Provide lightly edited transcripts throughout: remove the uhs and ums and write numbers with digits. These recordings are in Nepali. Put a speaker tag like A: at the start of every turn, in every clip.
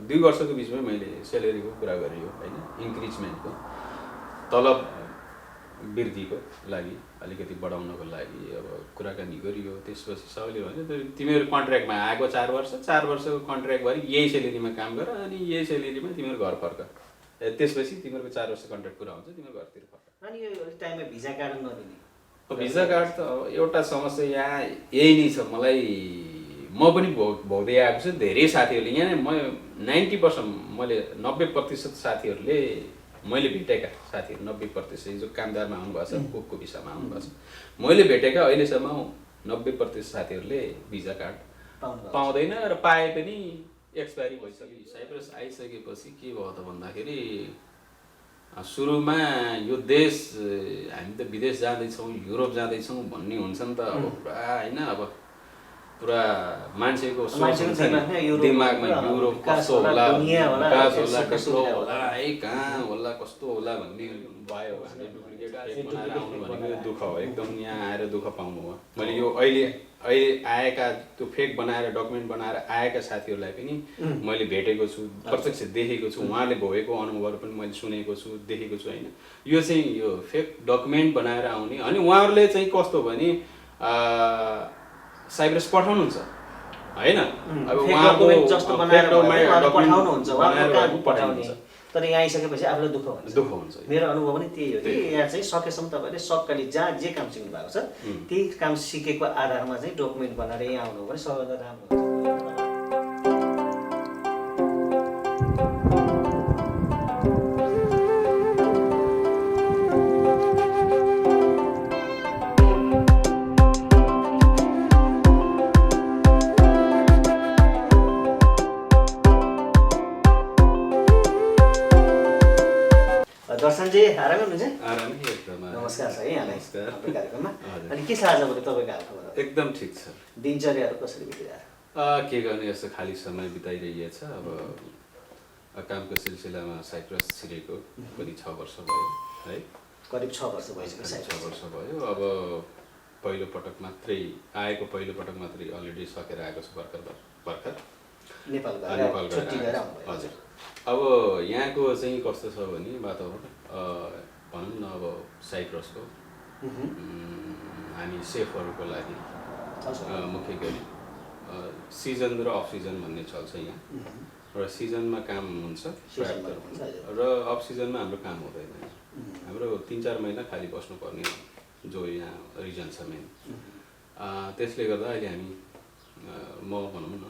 A: 2 वर्षको बिचमै मैले सेलेरीको कुरा गरियो होइन, इन्क्रिजमेन्टको तलब वृद्धिको लागि अलिकति बढाउनको लागि अब कुराकानी गरियो। त्यसपछि सबैले भन्यो तिमीहरू कन्ट्र्याक्टमा आएको 4 वर्षको कन्ट्र्याक्टभरि यही सेलेरीमा काम गर अनि यही सेलेरीमा तिमीहरू घर फर्क, त्यसपछि तिमीहरूको 4 वर्ष कन्ट्र्याक्ट पुरा हुन्छ, तिमीहरू घरतिर फर्क।
B: अनि यो टाइममा भिजा कार्ड नदिने,
A: भिजा कार्ड त अब एउटा समस्या यहाँ यही नै छ। मलाई म पनि भोग्दै आएको छु, धेरै साथीहरूले यहाँ म 90% मैले 90% साथीहरूले मैले भेटेका साथीहरू 90% जो कामदारमा आउनुभएको छ, कुकको भिसामा आउनुभएको छ, मैले भेटेका अहिलेसम्म 90% साथीहरूले भिजा कार्ड पाउँदैन र पाए पनि एक्सपायरी भइसक्यो। साइप्रस आइसकेपछि के भयो त भन्दाखेरि सुरुमा यो देश हामी त विदेश जाँदैछौँ, युरोप जाँदैछौँ भन्ने हुन्छ नि त। अब पुरा होइन, अब पुरा मान्छेको दिमागमा युरोप कस्तो होला, विकास होला, कस्तो होला है, कहाँ होला, कस्तो होला भन्ने भयो। हामीले डुप्लिकेट फेक बनाएर आउनु भनेको दुःख हो एकदम। यहाँ आएर दुःख पाउनु हो। मैले यो अहिले आएका त्यो फेक बनाएर डकुमेन्ट बनाएर आएका साथीहरूलाई पनि मैले भेटेको छु, प्रत्यक्ष देखेको छु, उहाँले भोगेको अनुभवहरू पनि मैले सुनेको छु, देखेको छु होइन। यो चाहिँ यो फेक डकुमेन्ट बनाएर आउने अनि उहाँहरूले चाहिँ कस्तो भने साइप्रस पठाउनुहुन्छ होइन, अब उहाँको
B: पठाउनुहुन्छ तर यहाँ आइसकेपछि आफूलाई दुःख हुन्छ। मेरो अनुभव पनि त्यही हो कि यहाँ चाहिँ सकेसम्म तपाईँले सकली जहाँ जे काम सिक्नु भएको छ त्यही काम सिकेको आधारमा चाहिँ डकुमेन्ट बनाएर यहाँ आउनु भने सबैभन्दा राम्रो हुन्छ। दर्शनजी आरामै हुनुहुन्छ? नमस्कार छ है यहाँलाई हाम्रो कार्यक्रममा। अनि के छ आजभोलि तपाईँको हालखबर?
A: एकदम ठिक छ।
B: दिनचर्याहरू कसरी बितिरहेको?
A: के गर्ने, यस्तो खाली समय बिताइरहेछ। अब कामको सिलसिलामा साइप्रस छिरेको पनि 6 वर्ष भयो है,
B: करिब 6 वर्ष भइसक्यो।
A: 6 वर्ष भयो। अब पहिलोपटक मात्रै आएको, पहिलोपटक मात्रै अलरेडी सकेर आएको छु भर्खर
B: नेपाल गएर
A: हजुर। अब यहाँको चाहिँ कस्तो छ भने वातावरण भनौँ न, अब साइप्रसको हामी सेफहरूको लागि मुख्य गरी सिजन र अफ सिजन भन्ने चल्छ यहाँ। र सिजनमा काम हुन्छ र अफ सिजनमा हाम्रो काम हुँदैन। हाम्रो 3-4 महिना खाली बस्नुपर्ने जो यहाँ रिजन छ मेन। त्यसले गर्दा अहिले हामी म भनौँ न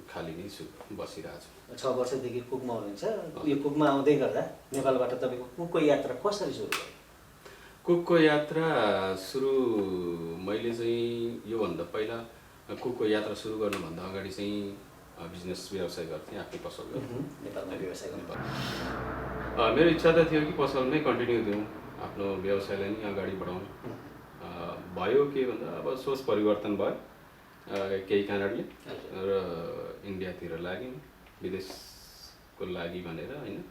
A: खाली नै छु, बसिरहेको छु।
B: 6 वर्षदेखि कुकमा हुनुहुन्छ। यो कुकमा आउँदै गर्दा नेपालबाट तपाईँको कुकको यात्रा कसरी सुरु भयो?
A: कुकको यात्रा सुरु मैले चाहिँ योभन्दा पहिला कुकको यात्रा सुरु गर्नुभन्दा अगाडि चाहिँ बिजनेस व्यवसाय गर्थेँ, आफ्नै पसल गर्थेँ
B: नेपालमा व्यवसाय गर्नु।
A: मेरो इच्छा त थियो कि पसल नै कन्टिन्यू दिउँ, आफ्नो व्यवसायलाई नै अगाडि बढाउँ। भयो के भन्दा अब सोच परिवर्तन भयो केही कारणले र इन्डियातिर लाग्यौँ, विदेशको लागि भनेर होइन।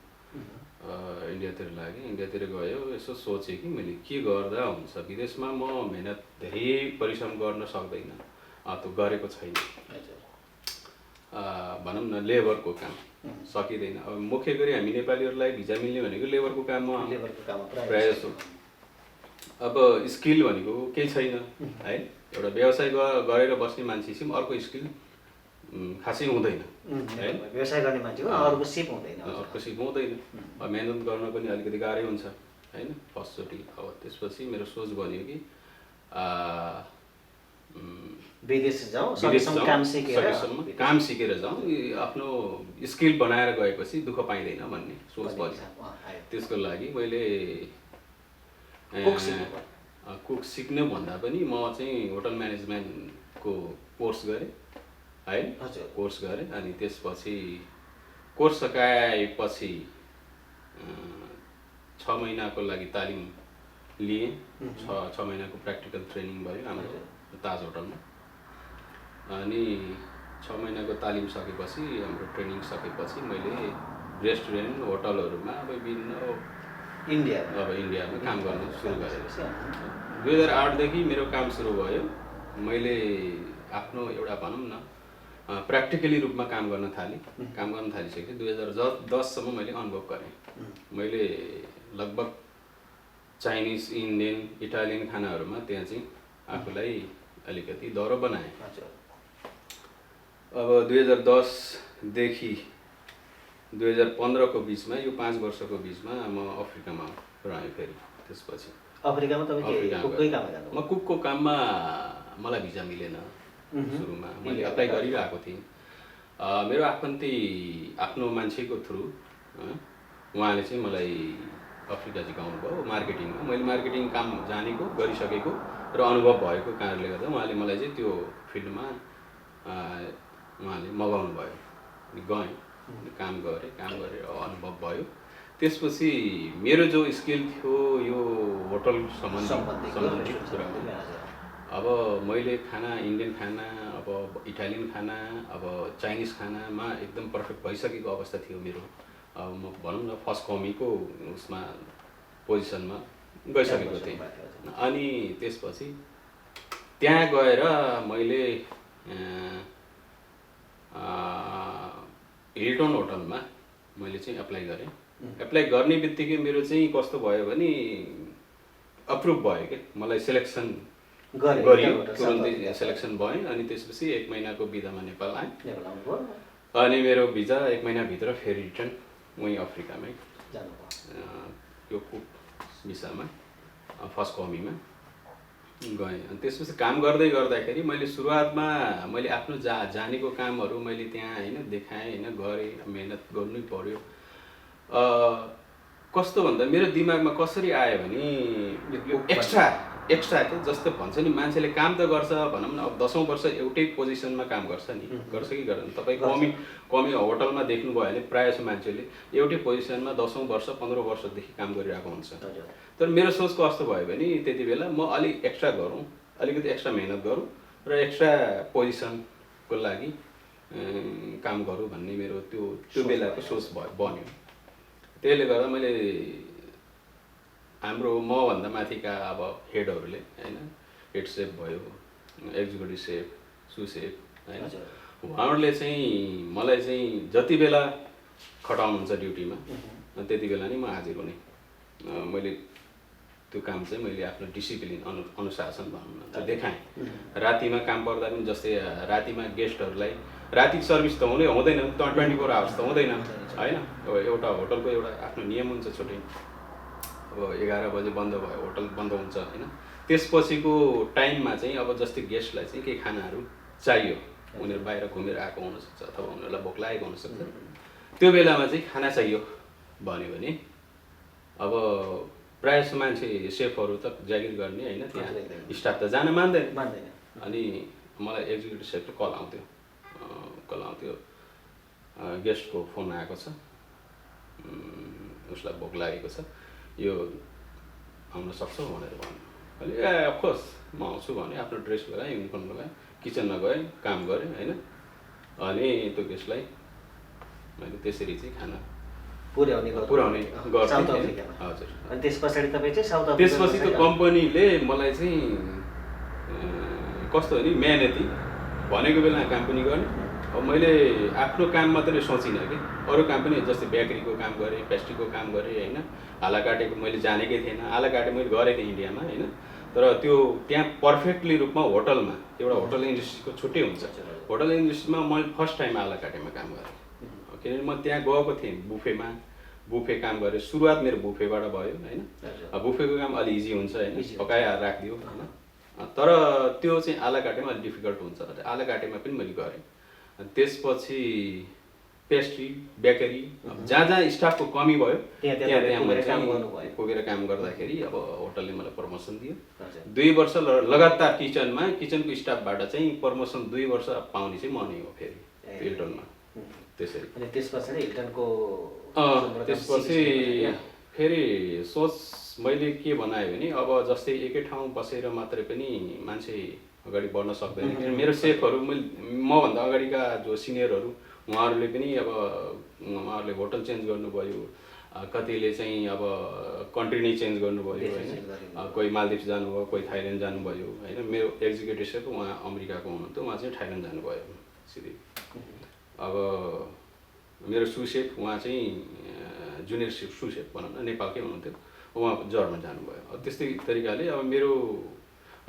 A: इन्डियातिर लाग्यो, इन्डियातिर गयो। यसो सोचेँ कि मैले के गर्दा हुन्छ, विदेशमा म मेहनत धेरै परिश्रम गर्न सक्दैन, त्यो गरेको छैन। भनौँ न लेबरको काम सकिँदैन। अब मुख्य गरी हामी नेपालीहरूलाई भिजा मिल्ने भनेको लेबरको काममा प्रायः जस्तो। अब स्किल भनेको केही छैन है। एउटा व्यवसाय गरेर बस्ने मान्छेसिम अर्को स्किल खासै हुँदैन है।
B: व्यवसाय गर्ने मान्छेको अर्को सिप हुँदैन,
A: अर्को सिप हुँदैन। मेहनत गर्न पनि अलिकति गाह्रै हुन्छ होइन फर्स्टचोटि। अब त्यसपछि मेरो सोच बन्यो कि
B: विदेश जाउँ,
A: काम सिकेर जाउँ, आफ्नो स्किल बनाएर गएपछि दुःख पाइँदैन भन्ने सोच बन्यो। त्यसको लागि मैले कुक सिक्नु भन्दा पनि म चाहिँ होटल म्यानेजमेन्टको कोर्स गरेँ है। कोर्स गरेँ अनि त्यसपछि कोर्स सकाएपछि 6 महिनाको लागि तालिम लिएँ। 6 महिनाको प्र्याक्टिकल ट्रेनिङ भयो हाम्रो ताज होटलमा। अनि 6 महिनाको तालिम सकेपछि, हाम्रो ट्रेनिङ सकेपछि मैले रेस्टुरेन्ट होटलहरूमा विभिन्न इन्डियामा काम गर्न सुरु गरेँ। 2008 देखि मेरो काम सुरु भयो। मैले आफ्नो एउटा भनौँ न प्र्याक्टिकली रूपमा काम गर्न थालिसकेँ 2010सम्म मैले अनुभव गरेँ। मैले लगभग चाइनिज, इन्डियन, इटालियन खानाहरूमा त्यहाँ चाहिँ आफूलाई अलिकति दरो बनाएँ। अब 2010देखि 2015को बिचमा, यो 5 वर्षको बिचमा म अफ्रिकामा रहेँ। फेरि त्यसपछि
B: अफ्रिकामा
A: म कुकको काममा मलाई भिजा मिलेन। सुरुमा मैले अप्लाई गरिरहेको थिएँ। मेरो आफन्ती आफ्नो मान्छेको थ्रु उहाँले चाहिँ मलाई अफ्रिका सिकाउनु भयो मार्केटिङमा। मैले मार्केटिङ काम जानेको, गरिसकेको र अनुभव भएको कारणले गर्दा उहाँले मलाई चाहिँ त्यो फिल्डमा उहाँले मगाउनु भयो। गएँ, काम गरेँ अनुभव भयो। त्यसपछि मेरो जो स्किल थियो यो होटल सम्बन्धित कुरा, अब मैले खाना, इन्डियन खाना, अब इटालियन खाना, अब चाइनिज खानामा एकदम पर्फेक्ट भइसकेको अवस्था थियो मेरो। अब म भनौँ न फर्स्ट कमीको उसमा पोजिसनमा गइसकेको थिएँ। अनि त्यसपछि त्यहाँ गएर मैले हिल्टन होटलमा मैले चाहिँ एप्लाई गरेँ। एप्लाई गर्ने बित्तिकै मेरो चाहिँ कस्तो भयो भने अप्रुभ भयो क्या, मलाई सेलेक्सन गरियो, तुरुन्तै सेलेक्सन भएँ। अनि त्यसपछि 1 महिनाको बिदामा नेपाल आएँ। अनि मेरो भिजा 1 महिनाभित्र फेरि रिटर्न वहीँ अफ्रिकामै यो कुक भिसामा फर्स्ट कमीमा गएँ। अनि त्यसपछि काम गर्दाखेरि मैले सुरुवातमा मैले आफ्नो जानेको कामहरू मैले त्यहाँ होइन देखाएँ, होइन गरेँ, मेहनत गर्नै पर्यो। कस्तो भन्दा मेरो दिमागमा कसरी आयो भने एक्स्ट्रा के जस्तो भन्छ नि, मान्छेले काम त गर्छ भनौँ न, अब 10औं वर्ष एउटै पोजिसनमा काम गर्छ नि, गर्छ कि गर्दैन? तपाईँ कमी होटलमा देख्नुभयो भने प्रायः जसो मान्छेले एउटै पोजिसनमा 10औं वर्ष 15 वर्षदेखि काम गरिरहेको हुन्छ। तर मेरो सोच कस्तो भयो भने त्यति बेला म अलिक एक्स्ट्रा गरौँ, अलिकति एक्स्ट्रा मेहनत गरौँ र एक्स्ट्रा पोजिसनको लागि काम गरौँ भन्ने मेरो त्यो बेलाको सोच बन्यो। त्यसले गर्दा मैले हाम्रो मभन्दा माथिका अब हेडहरूले होइन, हेड सेफ भयो, एक्जिक्युटिभ सेफ, सु सेफ होइन, उहाँहरूले चाहिँ मलाई चाहिँ जति बेला खटाउनुहुन्छ ड्युटीमा त्यति बेला नै म हाजिर हुने। मैले त्यो काम चाहिँ मैले आफ्नो डिसिप्लिन अनुशासन भनौँ न देखाएँ। रातिमा काम पर्दा पनि, जस्तै रातिमा गेस्टहरूलाई राति सर्भिस त हुँदैन, 24 आवर्स त हुँदैन होइन। अब एउटा होटलको एउटा आफ्नो नियम हुन्छ छुट्टै। अब 11 बजे बन्द भयो, होटल बन्द हुन्छ होइन। त्यसपछिको टाइममा चाहिँ अब जस्तै गेस्टलाई चाहिँ केही खानाहरू चाहियो, उनीहरू बाहिर घुमेर आएको हुनसक्छ अथवा उनीहरूलाई भोक लागेको हुनसक्छ, त्यो बेलामा चाहिँ खाना चाहियो भन्यो भने अब प्रायः जसो मान्छे सेफहरू त जागिर गर्ने होइन, त्यहाँ स्टाफ त जान मान्दैन। अनि मलाई एक्जिक्युटिभ सेफको कल आउँथ्यो, गेस्टको फोन आएको छ, उसलाई भोक लागेको छ, यो आउन सक्छौ भनेर भन्यो। अहिले अफकोर्स म आउँछु भने आफ्नो ड्रेस लगाएँ, युनिफर्म लगाएँ, किचनमा गएँ, काम गरेँ होइन। अनि त्यो गेस्टलाई मैले त्यसरी चाहिँ खाना पुर्याउने गर्थेँ। हजुर।
B: अनि त्यस पछाडि तपाईँ चाहिँ साउथ अफ्रिका,
A: त्यसपछि त्यो कम्पनीले मलाई चाहिँ कस्तो हो नि, मेहनती भनेको बेला काम पनि गर्ने। अब मैले आफ्नो काम मात्रै सोचिनँ कि अरू काम पनि, जस्तै बेकरीको काम गरेँ, पेस्ट्रीको काम गरेँ होइन। आला काटेको मैले जानेकै थिएन, आला काटे मैले गरेको थिएँ इन्डियामा होइन। तर त्यो त्यहाँ पर्फेक्टली रूपमा होटलमा, एउटा होटल इन्डस्ट्रीको छुट्टै हुन्छ। होटल इन्डस्ट्रीमा मैले फर्स्ट टाइम आला काटेमा काम गरेँ, किनभने म त्यहाँ गएको थिएँ बुफे काम गरेँ। सुरुवात मेरो बुफेबाट भयो होइन। बुफेको काम अलि इजी हुन्छ होइन, पकाएर राखिदियो होइन। तर त्यो चाहिँ आला काटेमा अलिक डिफिकल्ट हुन्छ, आला काटेमा पनि मैले गरेँ। त्यसपछि पेस्ट्री, बेकरी, जहाँ स्टाफको कमी भयो त्यहाँ मैले पुगेर काम गर्दाखेरि अब होटलले मलाई प्रमोसन दियो। 2 वर्ष लगातार किचनको स्टाफबाट चाहिँ प्रमोसन 2 वर्ष पाउने चाहिँ म नै हो फेरि हिल्टनमा। त्यसरी त्यसपछि फेरि सोच मैले के बनाएँ भने अब जस्तै एकै ठाउँ बसेर मात्रै पनि मान्छे अगाडि बढ्न सक्दैन। किनभने मेरो सेफहरू, मभन्दा अगाडिका जो सिनियरहरू उहाँहरूले पनि अब उहाँहरूले होटल चेन्ज गर्नुभयो, कतिले चाहिँ अब कन्ट्री नै चेन्ज गर्नुभयो होइन। कोही मालदिप्स जानुभयो, कोही थाइल्यान्ड जानुभयो होइन। मेरो एक्जिक्युटिभ सेफ उहाँ अमेरिकाको हुनुहुन्थ्यो, उहाँ चाहिँ थाइल्यान्ड जानुभयो सिधै। अब मेरो सुसेफ उहाँ चाहिँ जुनियर सुसेफ भनौँ न नेपालकै हुनुहुन्थ्यो, उहाँ जर्मन जानुभयो। त्यस्तै तरिकाले अब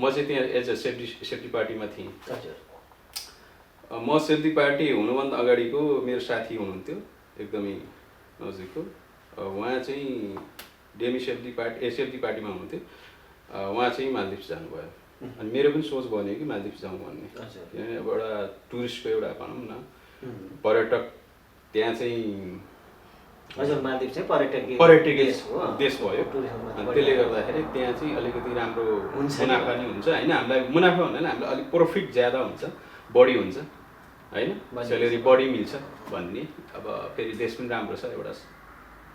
A: म चाहिँ त्यहाँ एज अ सेफ्टी पार्टीमा थिएँ। म सेफ्टी पार्टी हुनुभन्दा अगाडिको मेरो साथी हुनुहुन्थ्यो एकदमै नजिकको, उहाँ चाहिँ डेमी सेफ्टी पार्टीमा हुनुहुन्थ्यो, उहाँ चाहिँ मालदिप्स जानुभयो। अनि मेरो पनि सोच बन्यो कि मालदिप्स जाउँ भन्ने, किनभने अब एउटा टुरिस्टको एउटा भनौँ न पर्यटक त्यहाँ चाहिँ पर्यटकीय देश भयो। अनि त्यसले गर्दाखेरि त्यहाँ चाहिँ अलिकति राम्रो मुनाफा नि हुन्छ होइन, हामीलाई मुनाफा भन्दैन, हामीलाई अलिक प्रफिट ज्यादा हुन्छ, बढी हुन्छ होइन, सेलेरी बढी मिल्छ भन्ने। अब फेरि देश पनि राम्रो छ, एउटा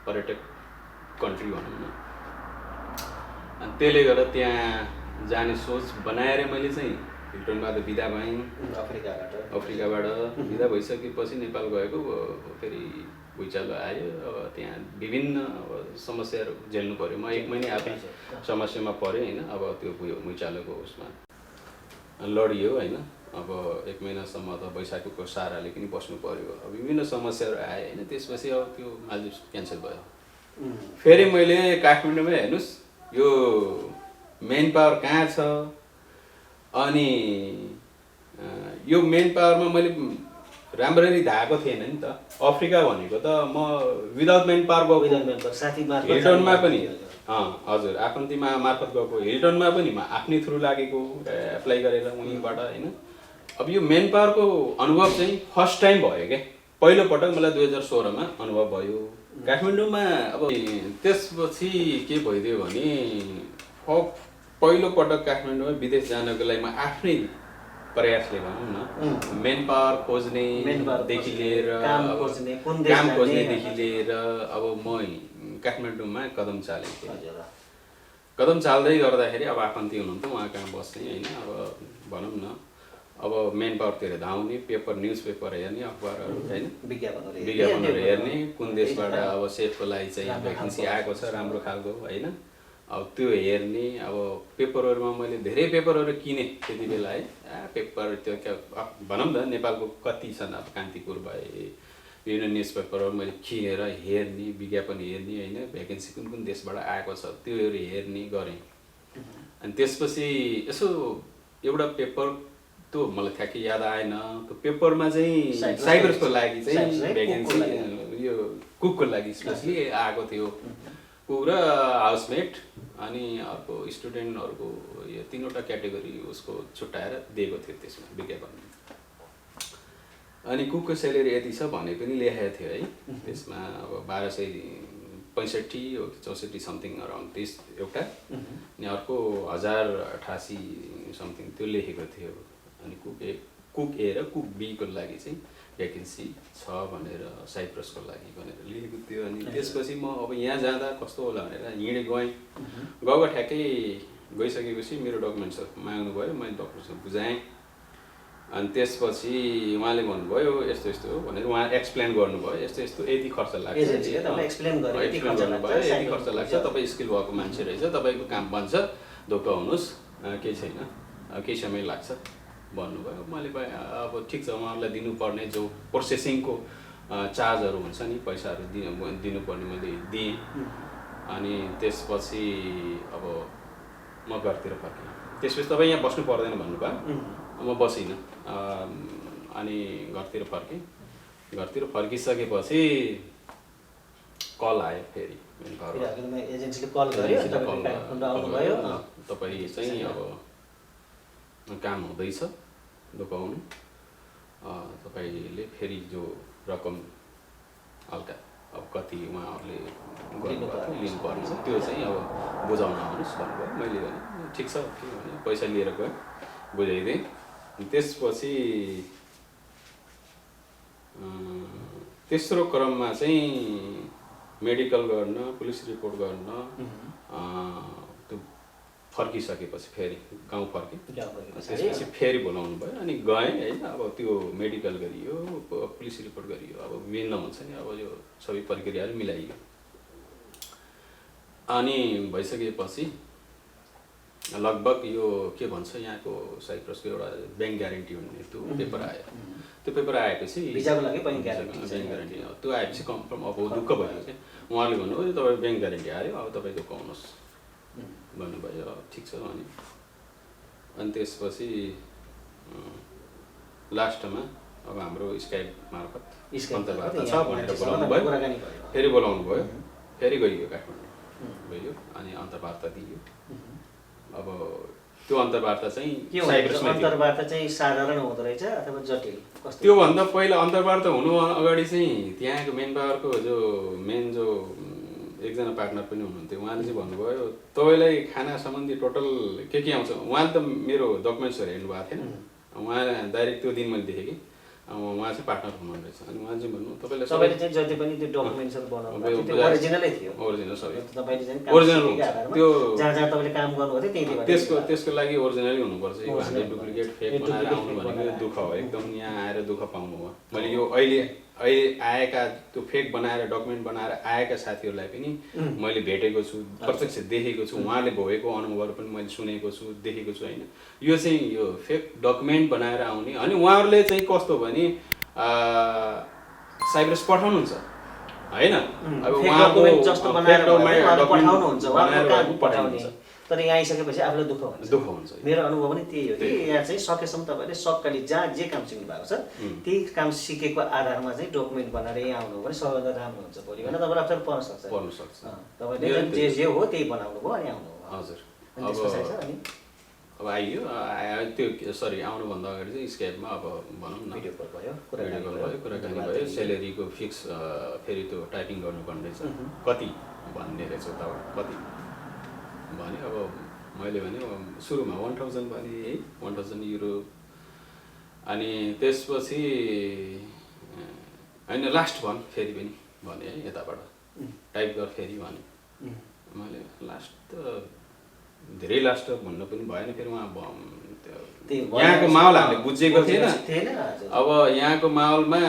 A: पर्यटक कन्ट्री भनौँ न। अनि त्यसले गर्दा त्यहाँ जाने सोच बनाएर मैले चाहिँ हिल्टनबाट बिदा भएँ। अफ्रिकाबाट बिदा भइसकेपछि नेपाल गएको, फेरि भुइँचालो आयो। अब त्यहाँ विभिन्न समस्याहरू झेल्नु पऱ्यो। म 1 महिना आफै समस्यामा परेँ होइन। अब त्यो भुइँचालोको उसमा लडियो होइन। अब 1 महिनासम्म त वैशाखको सहाराले पनि बस्नु पऱ्यो। अब विभिन्न समस्याहरू आए होइन। त्यसपछि अब त्यो मालदिप्स क्यान्सल भयो। फेरि मैले काठमाडौँमै हेर्नुहोस् यो मेन पावर कहाँ छ, अनि यो मेन पावरमा मैले राम्ररी धाएको थिएन नि त। अफ्रिका भनेको त म विदाउट मेन पावर गएको, हिल्टनमा पनि हजुर आफन्तीमा मार्फत गएको, हिल्टनमा पनि म आफ्नै थ्रु लागेको एप्लाई गरेर उहीँबाट होइन। अब यो मेन पावरको अनुभव चाहिँ फर्स्ट टाइम भयो क्या, पहिलोपटक मलाई 2016मा अनुभव भयो काठमाडौँमा। अब त्यसपछि के भइदियो भने पहिलोपटक काठमाडौँमा विदेश जानको लागि म आफ्नै प्रयासले भनौँ न मेन पावर खोज्नेदेखि लिएर काम खोज्नेदेखि लिएर अब म काठमाडौँमा कदम चालेको थिएँ। कदम चाल्दै गर्दाखेरि अब आफन्ती हुनुहुन्थ्यो, उहाँ कहाँ बस्ने होइन। अब भनौँ न अब मेन पावरतिर धाउने, न्युज पेपर हेर्ने, अखबारहरू होइन, विज्ञापनहरू हेर्ने, कुन देशबाट अब सेफको लागि चाहिँ भ्याकेन्सी आएको छ राम्रो खालको होइन। अब त्यो हेर्ने, अब पेपरहरूमा मैले धेरै पेपरहरू किनेँ त्यति बेला है। पेपर त्यो भनौँ न नेपालको कति छन्, अब कान्तिपुर भए विभिन्न न्युज पेपरहरू मैले किनेर हेर्ने, विज्ञापन हेर्ने होइन, भ्याकेन्सी कुन कुन देशबाट आएको छ त्योहरू हेर्ने गरेँ। अनि त्यसपछि यसो एउटा पेपर त्यो मलाई ठ्याक्कै याद आएन, त्यो पेपरमा चाहिँ साइप्रसको लागि चाहिँ भ्याकेन्सी यो कुकको लागि स्पेसली आएको थियो। कुक र हाउसमेट अनि अर्को स्टुडेन्टहरूको यो 3वटा क्याटेगोरी उसको छुट्याएर दिएको थियो त्यसमा विज्ञापन। अनि कुकको सेलेरी यति छ भने पनि लेखेको थियो है त्यसमा। अब 1265 64 समथिङ अराउन्ड त्यस एउटा, अनि अर्को 1088 समथिङ त्यो लेखेको थियो। अनि कुक ए र कुक बीको लागि चाहिँ भ्याकेन्सी छ भनेर साइप्रसको लागि भनेर लेखेको थियो। अनि त्यसपछि म अब यहाँ जाँदा कस्तो होला भनेर गएको ठ्याक्कै गइसकेपछि मेरो डकुमेन्ट्सहरू माग्नु भयो, मैले डकुमेन्ट्सहरू बुझाएँ। अनि त्यसपछि उहाँले भन्नुभयो यस्तो यस्तो हो भनेर उहाँ एक्सप्लेन गर्नुभयो, यस्तो यस्तो यति खर्च लाग्छ, यति खर्च लाग्छ, तपाईँ स्किल भएको मान्छे रहेछ, तपाईँको काम बन्छ, ढुक्क हुनुहोस्, केही छैन, केही समय लाग्छ भन्नुभयो। मैले अब ठिक छ, उहाँलाई दिनुपर्ने जो प्रोसेसिङको चार्जहरू हुन्छ नि, पैसाहरू दिनुपर्ने मैले दिएँ। अनि त्यसपछि अब म घरतिर फर्केँ। त्यसपछि तपाईँ यहाँ बस्नु पर्दैन भन्नुभयो, म बसिनँ। अनि घरतिर फर्केँ। घरतिर फर्किसकेपछि कल आयो फेरि
B: एजेन्सीले कल गर्यो,
A: तपाईँ चाहिँ अब काम हुँदैछ दोकाउनु, तपाईँले फेरि जो रकम हल्का अब कति उहाँहरूले लिनुपर्ने छ त्यो चाहिँ अब बुझाउन आउनुहोस् भन्नुभयो। मैले भने ठिक छ के भने पैसा लिएर गएँ, बुझाइदिएँ। त्यसपछि तेस्रो क्रममा चाहिँ मेडिकल गर्न, पुलिस रिपोर्ट गर्न त्यो फर्किसकेपछि फेरि गाउँ फर्केँ। त्यसपछि फेरि बोलाउनु भयो, अनि गएँ होइन। अब त्यो मेडिकल गरियो, पुलिस रिपोर्ट गरियो, अब विभिन्न हुन्छ नि, अब यो सबै प्रक्रियाहरू मिलाइयो। अनि भइसकेपछि लगभग यो के भन्छ यहाँको साइप्रसको एउटा ब्याङ्क ग्यारेन्टी भन्ने त्यो पेपर आयो। त्यो पेपर आएपछि
B: भिजाको लागि बैंक ग्यारेन्टी
A: ब्याङ्क ग्यारेन्टी त्यो आएपछि कन्फर्म अब दुःख भयो चाहिँ उहाँले भन्नुभयो तपाईँ ब्याङ्क ग्यारेन्टी आयो अब तपाईँको पाउनुहोस् भन्नुभयो ठिक छ अनि त्यसपछि लास्टमा अब हाम्रो स्काइप मार्फत अन्तर्वार्ता छ भनेर बोलाउनु भयो फेरि बोलाउनु भयो फेरि गइयो काठमाडौँ गइयो अनि अन्तर्वार्ता दियो अब त्यो अन्तर्वार्ता चाहिँ
B: अन्तर्वार्ता चाहिँ साधारण हुँदो रहेछ अथवा जटिल कस्तो
A: त्योभन्दा पहिला अन्तर्वार्ता हुनु अगाडि चाहिँ त्यहाँको मेन पावरको जो एकजना पार्टनर पनि हुनुहुन्थ्यो उहाँले चाहिँ भन्नुभयो तपाईँलाई खाना सम्बन्धी टोटल के आउँछ उहाँले त मेरो डकुमेन्ट्सहरू हेर्नु भएको थिएन उहाँ डाइरेक्ट त्यो दिन मैले देखेँ कि उहाँ चाहिँ पार्टनर हुनुहुँदो रहेछ अनि उहाँ चाहिँ भन्नु
B: तपाईँले चाहिँ जति पनि त्यो डकुमेन्ट्सहरू बनाउनु त्यो ओरिजिनलै थियो
A: ओरिजिनल सबै
B: तपाईँले चाहिँ
A: ओरिजिनल त्यो
B: जहाँ जहाँ तपाईँले काम गर्नुभयो त्यही
A: त्यसको लागि ओरिजिनलै हुनुपर्छ यो हामीले डुप्लिकेट फेक बनाएर आउनु भनेको दुःख हो एकदम यहाँ आएर दुःख पाउनु हो मैले यो अहिले आएका त्यो फेक बनाएर डकुमेन्ट बनाएर आएका साथीहरूलाई पनि मैले भेटेको छु प्रत्यक्ष देखेको छु उहाँले भोगेको अनुभवहरू पनि मैले सुनेको छु देखेको छु होइन यो चाहिँ यो फेक डकुमेन्ट बनाएर आउने अनि उहाँहरूले चाहिँ कस्तो भने साइप्रस पठाउनुहुन्छ होइन अब उहाँको
B: जस्तो बनाएर पठाउनुहुन्छ तर यहाँ आइसकेपछि आफूलाई दुःख हुन्छ मेरो अनुभव पनि त्यही हो कि यहाँ चाहिँ सकेसम्म तपाईँले सकली जहाँ जे काम सिक्नु भएको छ त्यही काम सिकेको आधारमा चाहिँ डकुमेन्ट बनाएर यहाँ आउनु भने सबैभन्दा राम्रो हुन्छ भोलि भने तपाईँलाई अप्ठ्यारो पर्न सक्छ तपाईँले जे हो त्यही बनाउनु भयो अनि आउनु भयो
A: हजुर अब आइयो त्यो सरी आउनुभन्दा अगाडि चाहिँ स्काइपमा अब भनौँ न
B: भिडियो कल भयो
A: कुराकानी भयो सेलेरीको फिक्स फेरि त्यो टाइपिङ गर्नुपर्ने रहेछ कति भन्ने रहेछ उताबाट कति भने अब मैले भने सुरुमा 1000 भने है 1000 युरो अनि त्यसपछि होइन लास्ट फेरि पनि भने है यताबाट टाइप गर फेरि भने मैले लास्ट त धेरै लास्ट भन्नु पनि भएन फेरि उहाँ यहाँको माहौल हामीले बुझेको थिएन अब यहाँको माहौलमा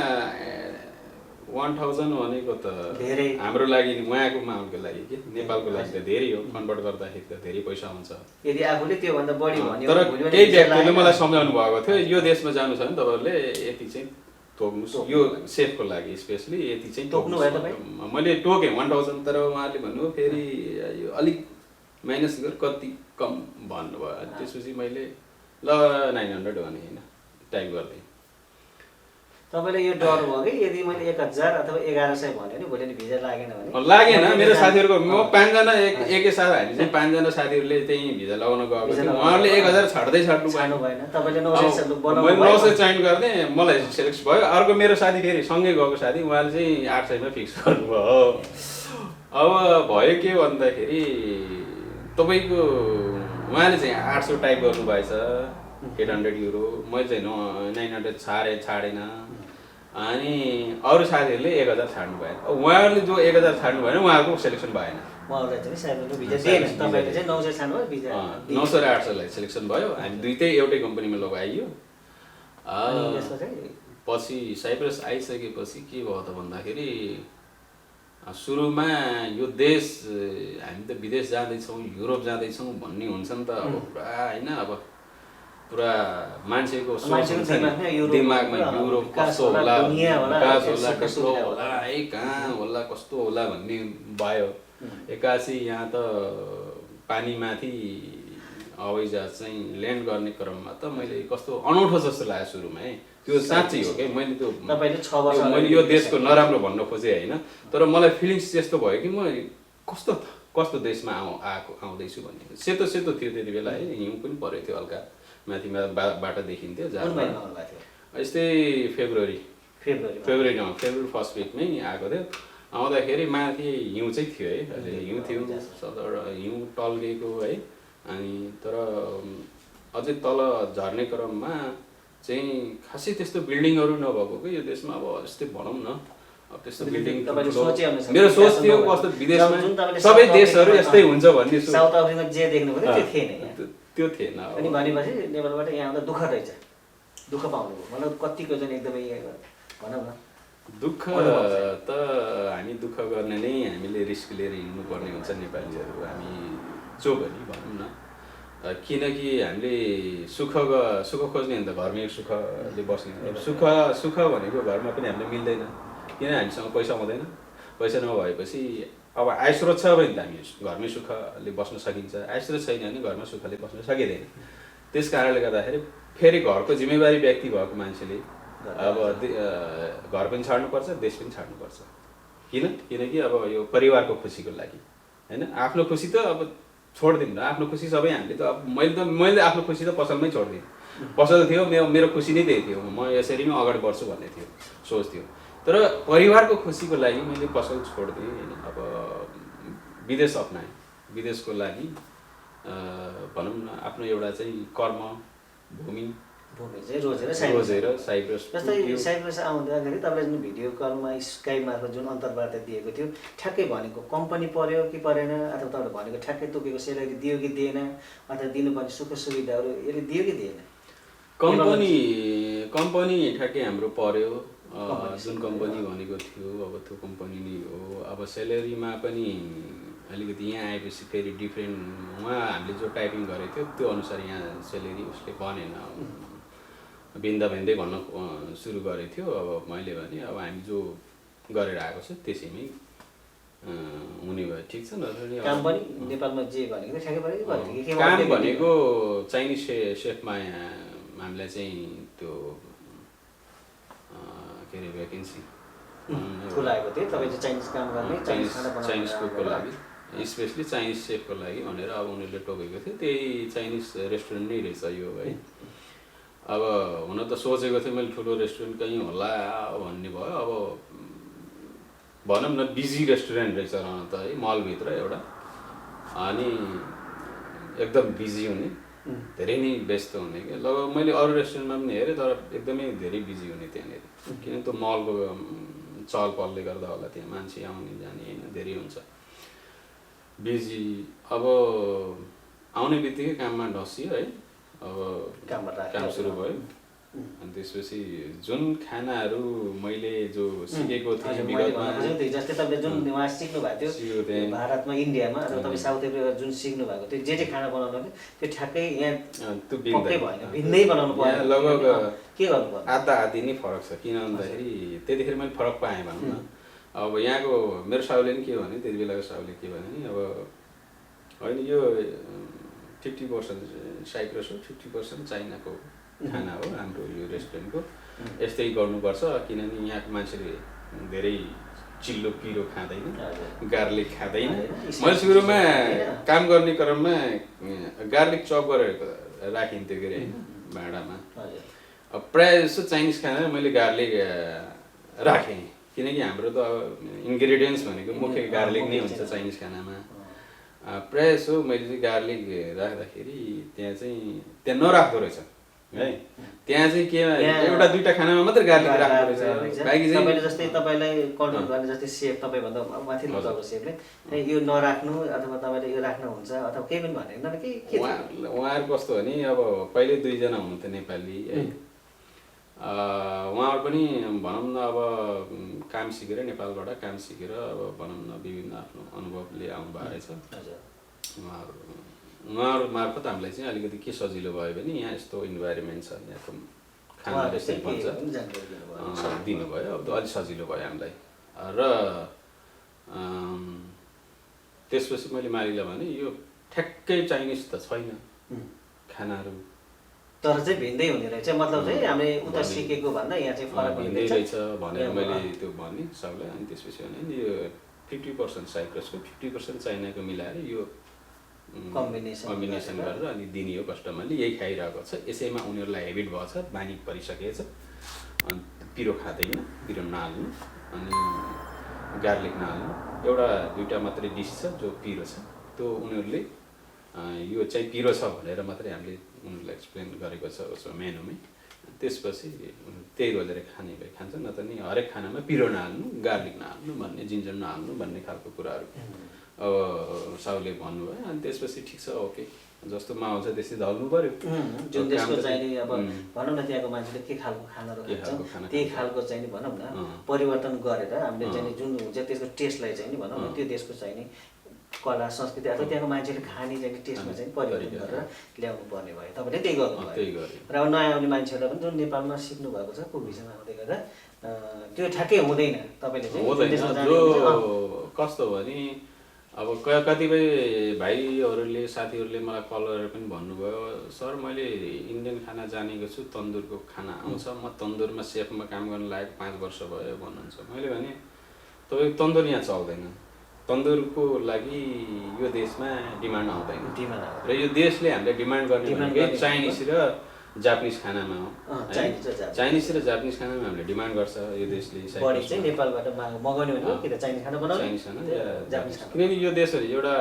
A: 1000 भनेको त
B: धेरै
A: हाम्रो लागि उहाँको माहौलको लागि के नेपालको लागि त धेरै हो कन्भर्ट गर्दाखेरि त धेरै पैसा हुन्छ
B: यदि आफूले त्यो भन्दा बढी भन्यो
A: तर केही व्यक्तिले मलाई सम्झाउनु भएको थियो यो देशमा जानु छ भने तपाईहरुले यति चाहिँ तोक्नुस् यो सेफको लागि स्पेशली यति चाहिँ
B: तोक्नु भयो तपाई
A: मैले टोके 1000 तर उहाँले भन्नु फेरि यो अलिक माइनस गर कति कम भन्नुभयो त्यसपछि मैले ल 900 भने हैन टाइप गर्दै
B: तपाईले यो डर भयो कि यदि मैले 1000 अथवा 1100 भन्यो नि भोलि नि भिजा लागेन भने
A: लागेन मेरो साथीहरुको म 5 जना एकै साथ हामी चाहिँ 5 जना साथीहरुले चाहिँ भिजा लगाउन गएको थियौं उहाँहरुले 1000 छाड्दै छाड्नु भएन
B: तपाईले 900 बनाउनु
A: मैले 900 चयन गर्दै मलाई सेलेक्ट भयो अर्को मेरो साथी फेरि सँगै गएको साथी उहाँले चाहिँ 800 मा फिक्स गर्नुभयो अब भयो के भन्दाखेरि तपाईको उहाँले चाहिँ 800 टाइप गर्नु भएछ 800 युरो मैले चाहिँ 900 छाडेन अनि अरु साथीहरुले 1000 छाड्नु भएन उहाँहरुले जो 1000 छाड्नु भएन उहाँहरुको सिलेक्सन भएन
B: उहाँहरुले चाहिँ सायद भिजा दिएन तपाईले चाहिँ 900 छाड्नु भयो भिजा
A: 900 र 800 लाई सिलेक्सन भयो हामी दुईटै एउटै कम्पनीमा लगाइयो
B: अनि त्यसको चाहिँ
A: पछि साइप्रस आइसकेपछि के भयो त भन्दाखेरि सुरुमा यो देश हामी त विदेश जाँदै छौं युरोप जाँदै छौं भन्ने हुन्छ नि त अब पुरा हैन अब पुरा मान्छेको दिमागमा युरोप कस्तो होला कस्तो होला है कहाँ होला कस्तो होला भन्ने भयो एकासी यहाँ त पानीमाथि हवाईजहाज चाहिँ ल्यान्ड गर्ने क्रममा त मैले कस्तो अनौठो जस्तो लाग्यो सुरुमा है त्यो साँच्चै हो के मैले त्यो
B: तपाईले 6 वर्ष
A: मैले यो देशको नराम्रो भन्न खोजे हैन तर मलाई फिलिङ्स त्यस्तो भयो कि म कस्तो देशमा आउँदैछु भन्ने सेतो सेतो थियो त्यति बेला है हिउँ पनि परेको थियो हल्का माथिमा बाटो देखिन्थ्यो यस्तै फेब्रुअरी फर्स्ट विकमै आएको थियो आउँदाखेरि माथि हिउँ चाहिँ थियो है अहिले हिउँ थियो हिउँ टल्केको है अनि तर अझै तल झर्ने क्रममा चाहिँ खासै त्यस्तो बिल्डिङहरू नभएको कि यो देशमा अब यस्तै भनौँ न अब त्यस्तो बिल्डिङ मेरो सोच थियो कस्तो विदेशमा सबै देशहरू यस्तै हुन्छ भन्ने सोच
B: साउथ अफ्रिका जे देख्नु भयो त्यो थिएन
A: त्यो थिएन
B: अनि भनेपछि नेपालबाट यहाँ आउँदा दुःख रहेछ दुःख पाउनु मतलब कतिको चाहिँ एकदमै भनौँ न
A: दुःख त हामी दुःख गर्ने नै हामीले रिस्क लिएर हिँड्नु पर्ने हुन्छ नेपालीहरू हामी जो भनी भनौँ न किनकि हामीले सुख खोज्ने भने त घरमै सुखले बस्ने सुख भनेको घरमा पनि हामीले मिल्दैन किन हामीसँग पैसा हुँदैन पैसा नभएपछि अब आय स्रोत छ भने त हामी घरमै सुखले बस्न सकिन्छ आय स्रोत छैन भने घरमा सुखले बस्न सकिँदैन त्यस कारणले गर्दाखेरि फेरि घरको जिम्मेवारी व्यक्ति भएको मान्छेले अब घर पनि छाड्नुपर्छ देश पनि छाड्नुपर्छ किनकि अब यो परिवारको खुसीको लागि होइन आफ्नो खुसी त अब छोडिदिउँ न आफ्नो खुसी सबै हामीले त अब मैले आफ्नो खुसी त पसलमै छोडिदिएँ पसल थियो मेरो खुसी नै त्यही थियो म यसरी नै अगाडि बढ्छु भन्ने थियो सोच थियो तर परिवारको खुसीको लागि मैले पसल छोडिदिएँ होइन अब विदेश अपनाएँ विदेशको लागि भनौँ न आफ्नो एउटा चाहिँ कर्म भूमि
B: चाहिँ रोजेर
A: साइप्रस
B: जस्तै साइप्रस आउँदाखेरि तपाईँले जुन भिडियो कलमा स्काइप मार्फत जुन अन्तर्वार्ता दिएको थियो ठ्याक्कै भनेको कम्पनी पर्यो कि परेन अथवा तपाईँले भनेको ठ्याक्कै तोकेको सेलेरी दियो कि दिएन अथवा दिनुपर्ने सुख सुविधाहरू यसले दियो कि दिएन
A: कम्पनी ठ्याक्कै हाम्रो पर्यो जुन कम्पनी भनेको थियो अब त्यो कम्पनी नै हो अब सेलेरीमा पनि अलिकति यहाँ आएपछि फेरि डिफ्रेन्ट उहाँ हामीले जो टाइपिङ गरेको थियो त्यो अनुसार यहाँ सेलेरी उसले बनेन भिन्दै भन्न सुरु गरेको थियो अब मैले भने अब हामी जो गरेर आएको छ त्यसैमै हुने भयो ठिक छ नत्र
B: काम पनि नेपालमा जे भनेको ठ्याक्कै पऱ्यो कि
A: काम भनेको चाइनिज सेफमा हामीलाई चाहिँ त्यो के अरे भ्याकेन्सी
B: खुलाएको थियो तपाईँ चाहिँ चाइनिज काम गर्ने
A: चाइनिज कुकको लागि स्पेसली चाइनिज सेफको लागि भनेर अब उनीहरूले टोकेको थियो त्यही चाइनिज रेस्टुरेन्ट नै रहेछ यो है अब हुन त सोचेको थिएँ मैले ठुलो रेस्टुरेन्ट कहीँ होला भन्ने भयो अब भनौँ न बिजी रेस्टुरेन्ट रहेछ रहन त है मलभित्र एउटा अनि एकदम बिजी हुने धेरै नै व्यस्त हुने क्या लगभग मैले अरू रेस्टुरेन्टमा पनि हेरेँ तर एकदमै धेरै बिजी हुने त्यहाँनिर किन त्यो मलको चहल पहलले गर्दा होला त्यहाँ मान्छे आउने जाने होइन धेरै हुन्छ बिजी अब आउने बित्तिकै काममा डसियो है अब काम सुरु भयो अनि त्यसपछि जुन खानाहरू मैले जो सिकेको थिएँ विगतमा
B: जस्तै तपाईँले जुन उहाँ सिक्नु भएको थियो भारतमा इन्डियामा अथवा तपाईँ साउथ अफ्रिका जुन सिक्नु भएको थियो जे खाना बनाउनु त्यो ठ्याक्कै यहाँ भिन्दै बनाउनु पर्यो
A: लगभग
B: के गर्नु पर्यो
A: आधा आधी नै फरक छ किन भन्दाखेरि त्यतिखेर मैले फरक पाएँ भनौँ न अब यहाँको मेरो साउले नि के भने त्यति बेलाको साउले के भने नि अब होइन यो 50% साइप्रस हो 50% चाइनाको खाना हो हाम्रो यो रेस्टुरेन्टको यस्तै गर्नुपर्छ किनभने यहाँको मान्छेले धेरै चिल्लो पिरो खाँदैन गार्लिक खाँदैन मैले सुरुमा काम गर्ने क्रममा गार्लिक चप गरेर राखिन्थ्यो के अरे होइन भाँडामा अब प्रायः जस्तो चाइनिज खाना मैले गार्लिक राखेँ किनकि हाम्रो त इन्ग्रिडियन्ट्स भनेको मुख्य गार्लिक नै हुन्छ चाइनिज खानामा प्रायः जसो मैले चाहिँ गार्लिक राख्दाखेरि त्यहाँ नराख्दो रहेछ है त्यहाँ चाहिँ के एउटा दुईटा खानामा मात्रै गार्लिक राख्दो रहेछ बाँकी चाहिँ
B: तपाईँले जस्तै तपाईँलाई कन्ट्रोल गर्ने जस्तै सेफ तपाईँभन्दा माथि लगाएको सेफले यो नराख्नु अथवा तपाईँले यो राख्नुहुन्छ अथवा केही पनि भनेको के
A: उहाँहरू कस्तो भने अब पहिले दुईजना हुनुहुन्थ्यो नेपाली है उहाँहरू पनि भनौँ न अब काम सिकेर नेपालबाट काम सिकेर अब भनौँ न विभिन्न आफ्नो अनुभवले आउनुभएको रहेछ उहाँहरू मार्फत हामीलाई चाहिँ अलिकति के सजिलो भयो भने यहाँ यस्तो इन्भाइरोमेन्ट छ यहाँको खाना रेस्टुरेन्ट भन्छ दिनुभयो अब अलिक सजिलो भयो हामीलाई र त्यसपछि मैले मालिकलाई भने यो ठ्याक्कै चाइनिज त छैन खानाहरू
B: तर चाहिँ भिन्दै हुने रहेछ मतलब चाहिँ हामीले उता सिकेको भन्दा यहाँ चाहिँ फरक
A: भिन्दै रहेछ भनेर मैले त्यो भने सबलाई अनि त्यसपछि भने यो 50% साइप्रसको 50% चाइनाको मिलाएर यो कम्बिनेसन गरेर अनि दिने हो कस्टमरले यही खाइरहेको छ यसैमा उनीहरूलाई हेबिट भएको छ बानी परिसकेको छ अनि पिरो खाँदैन पिरो नहाल्नु अनि गार्लिक नहाल्नु एउटा दुईवटा मात्रै डिस छ जो पिरो छ त्यो उनीहरूले यो चाहिँ पिरो छ भनेर मात्रै हामीले उनीहरूलाई एक्सप्लेन गरेको छ उसको मेनुमै त्यसपछि त्यही गरेर खाने भए खान्छ न त नि हरेक खानामा पिरो नहाल्नु गार्लिक नहाल्नु भन्ने जिन्जर नहाल्नु भन्ने खालको कुराहरू अब साउले भन्नुभयो अनि त्यसपछि ठिक छ ओके जस्तोमा आउँछ त्यस्तै ढल्नु पर्यो
B: जुन देशको चाहिने अब भनौँ न त्यहाँको मान्छेले के खालको खानाहरू खान्छ त्यही खालको चाहिने भनौँ न परिवर्तन गरेर हामीले चाहिँ जुन हुन्छ त्यसको टेस्टलाई चाहिँ भनौँ न त्यो देशको चाहिने कला संस्कृति अथवा त्यहाँको मान्छेले खाने चाहिँ टेस्टमा चाहिँ परिवर्तन गरेर ल्याउनु पर्ने भयो। तपाईँले त्यही गर्नुभयो र अब नयाँ आउने मान्छेहरूलाई पनि जुन नेपालमा सिक्नु भएको छ को भिसामा आउँदै गर्दा त्यो ठ्याक्कै हुँदैन। तपाईँले
A: चाहिँ कस्तो भने अब कतिपय भाइहरूले साथीहरूले मलाई कल गरेर पनि भन्नुभयो, सर मैले इन्डियन खाना जानेको छु, तन्दुरको खाना आउँछ, म तन्दुरमा सेफमा काम गर्न लागेको 5 वर्ष भयो भन्नुहुन्छ। मैले भने तपाईँको तन्दुर यहाँ चल्दैन, तन्दुरको लागि यो देशमा डिमान्ड आउँदैन र यो देशले हामीले डिमान्ड गर्ने भनेको चाइनिज र जापानिज खानामा हो। चाइनिज र जापानिज खानामा हामीले डिमान्ड गर्छ यो देशले।
B: नेपालबाट मगाउने भनेको कि त चाइनिज खाना बनाउने,
A: चाइनिज खाना जापानिज खाना, किनकि यो देशहरू एउटा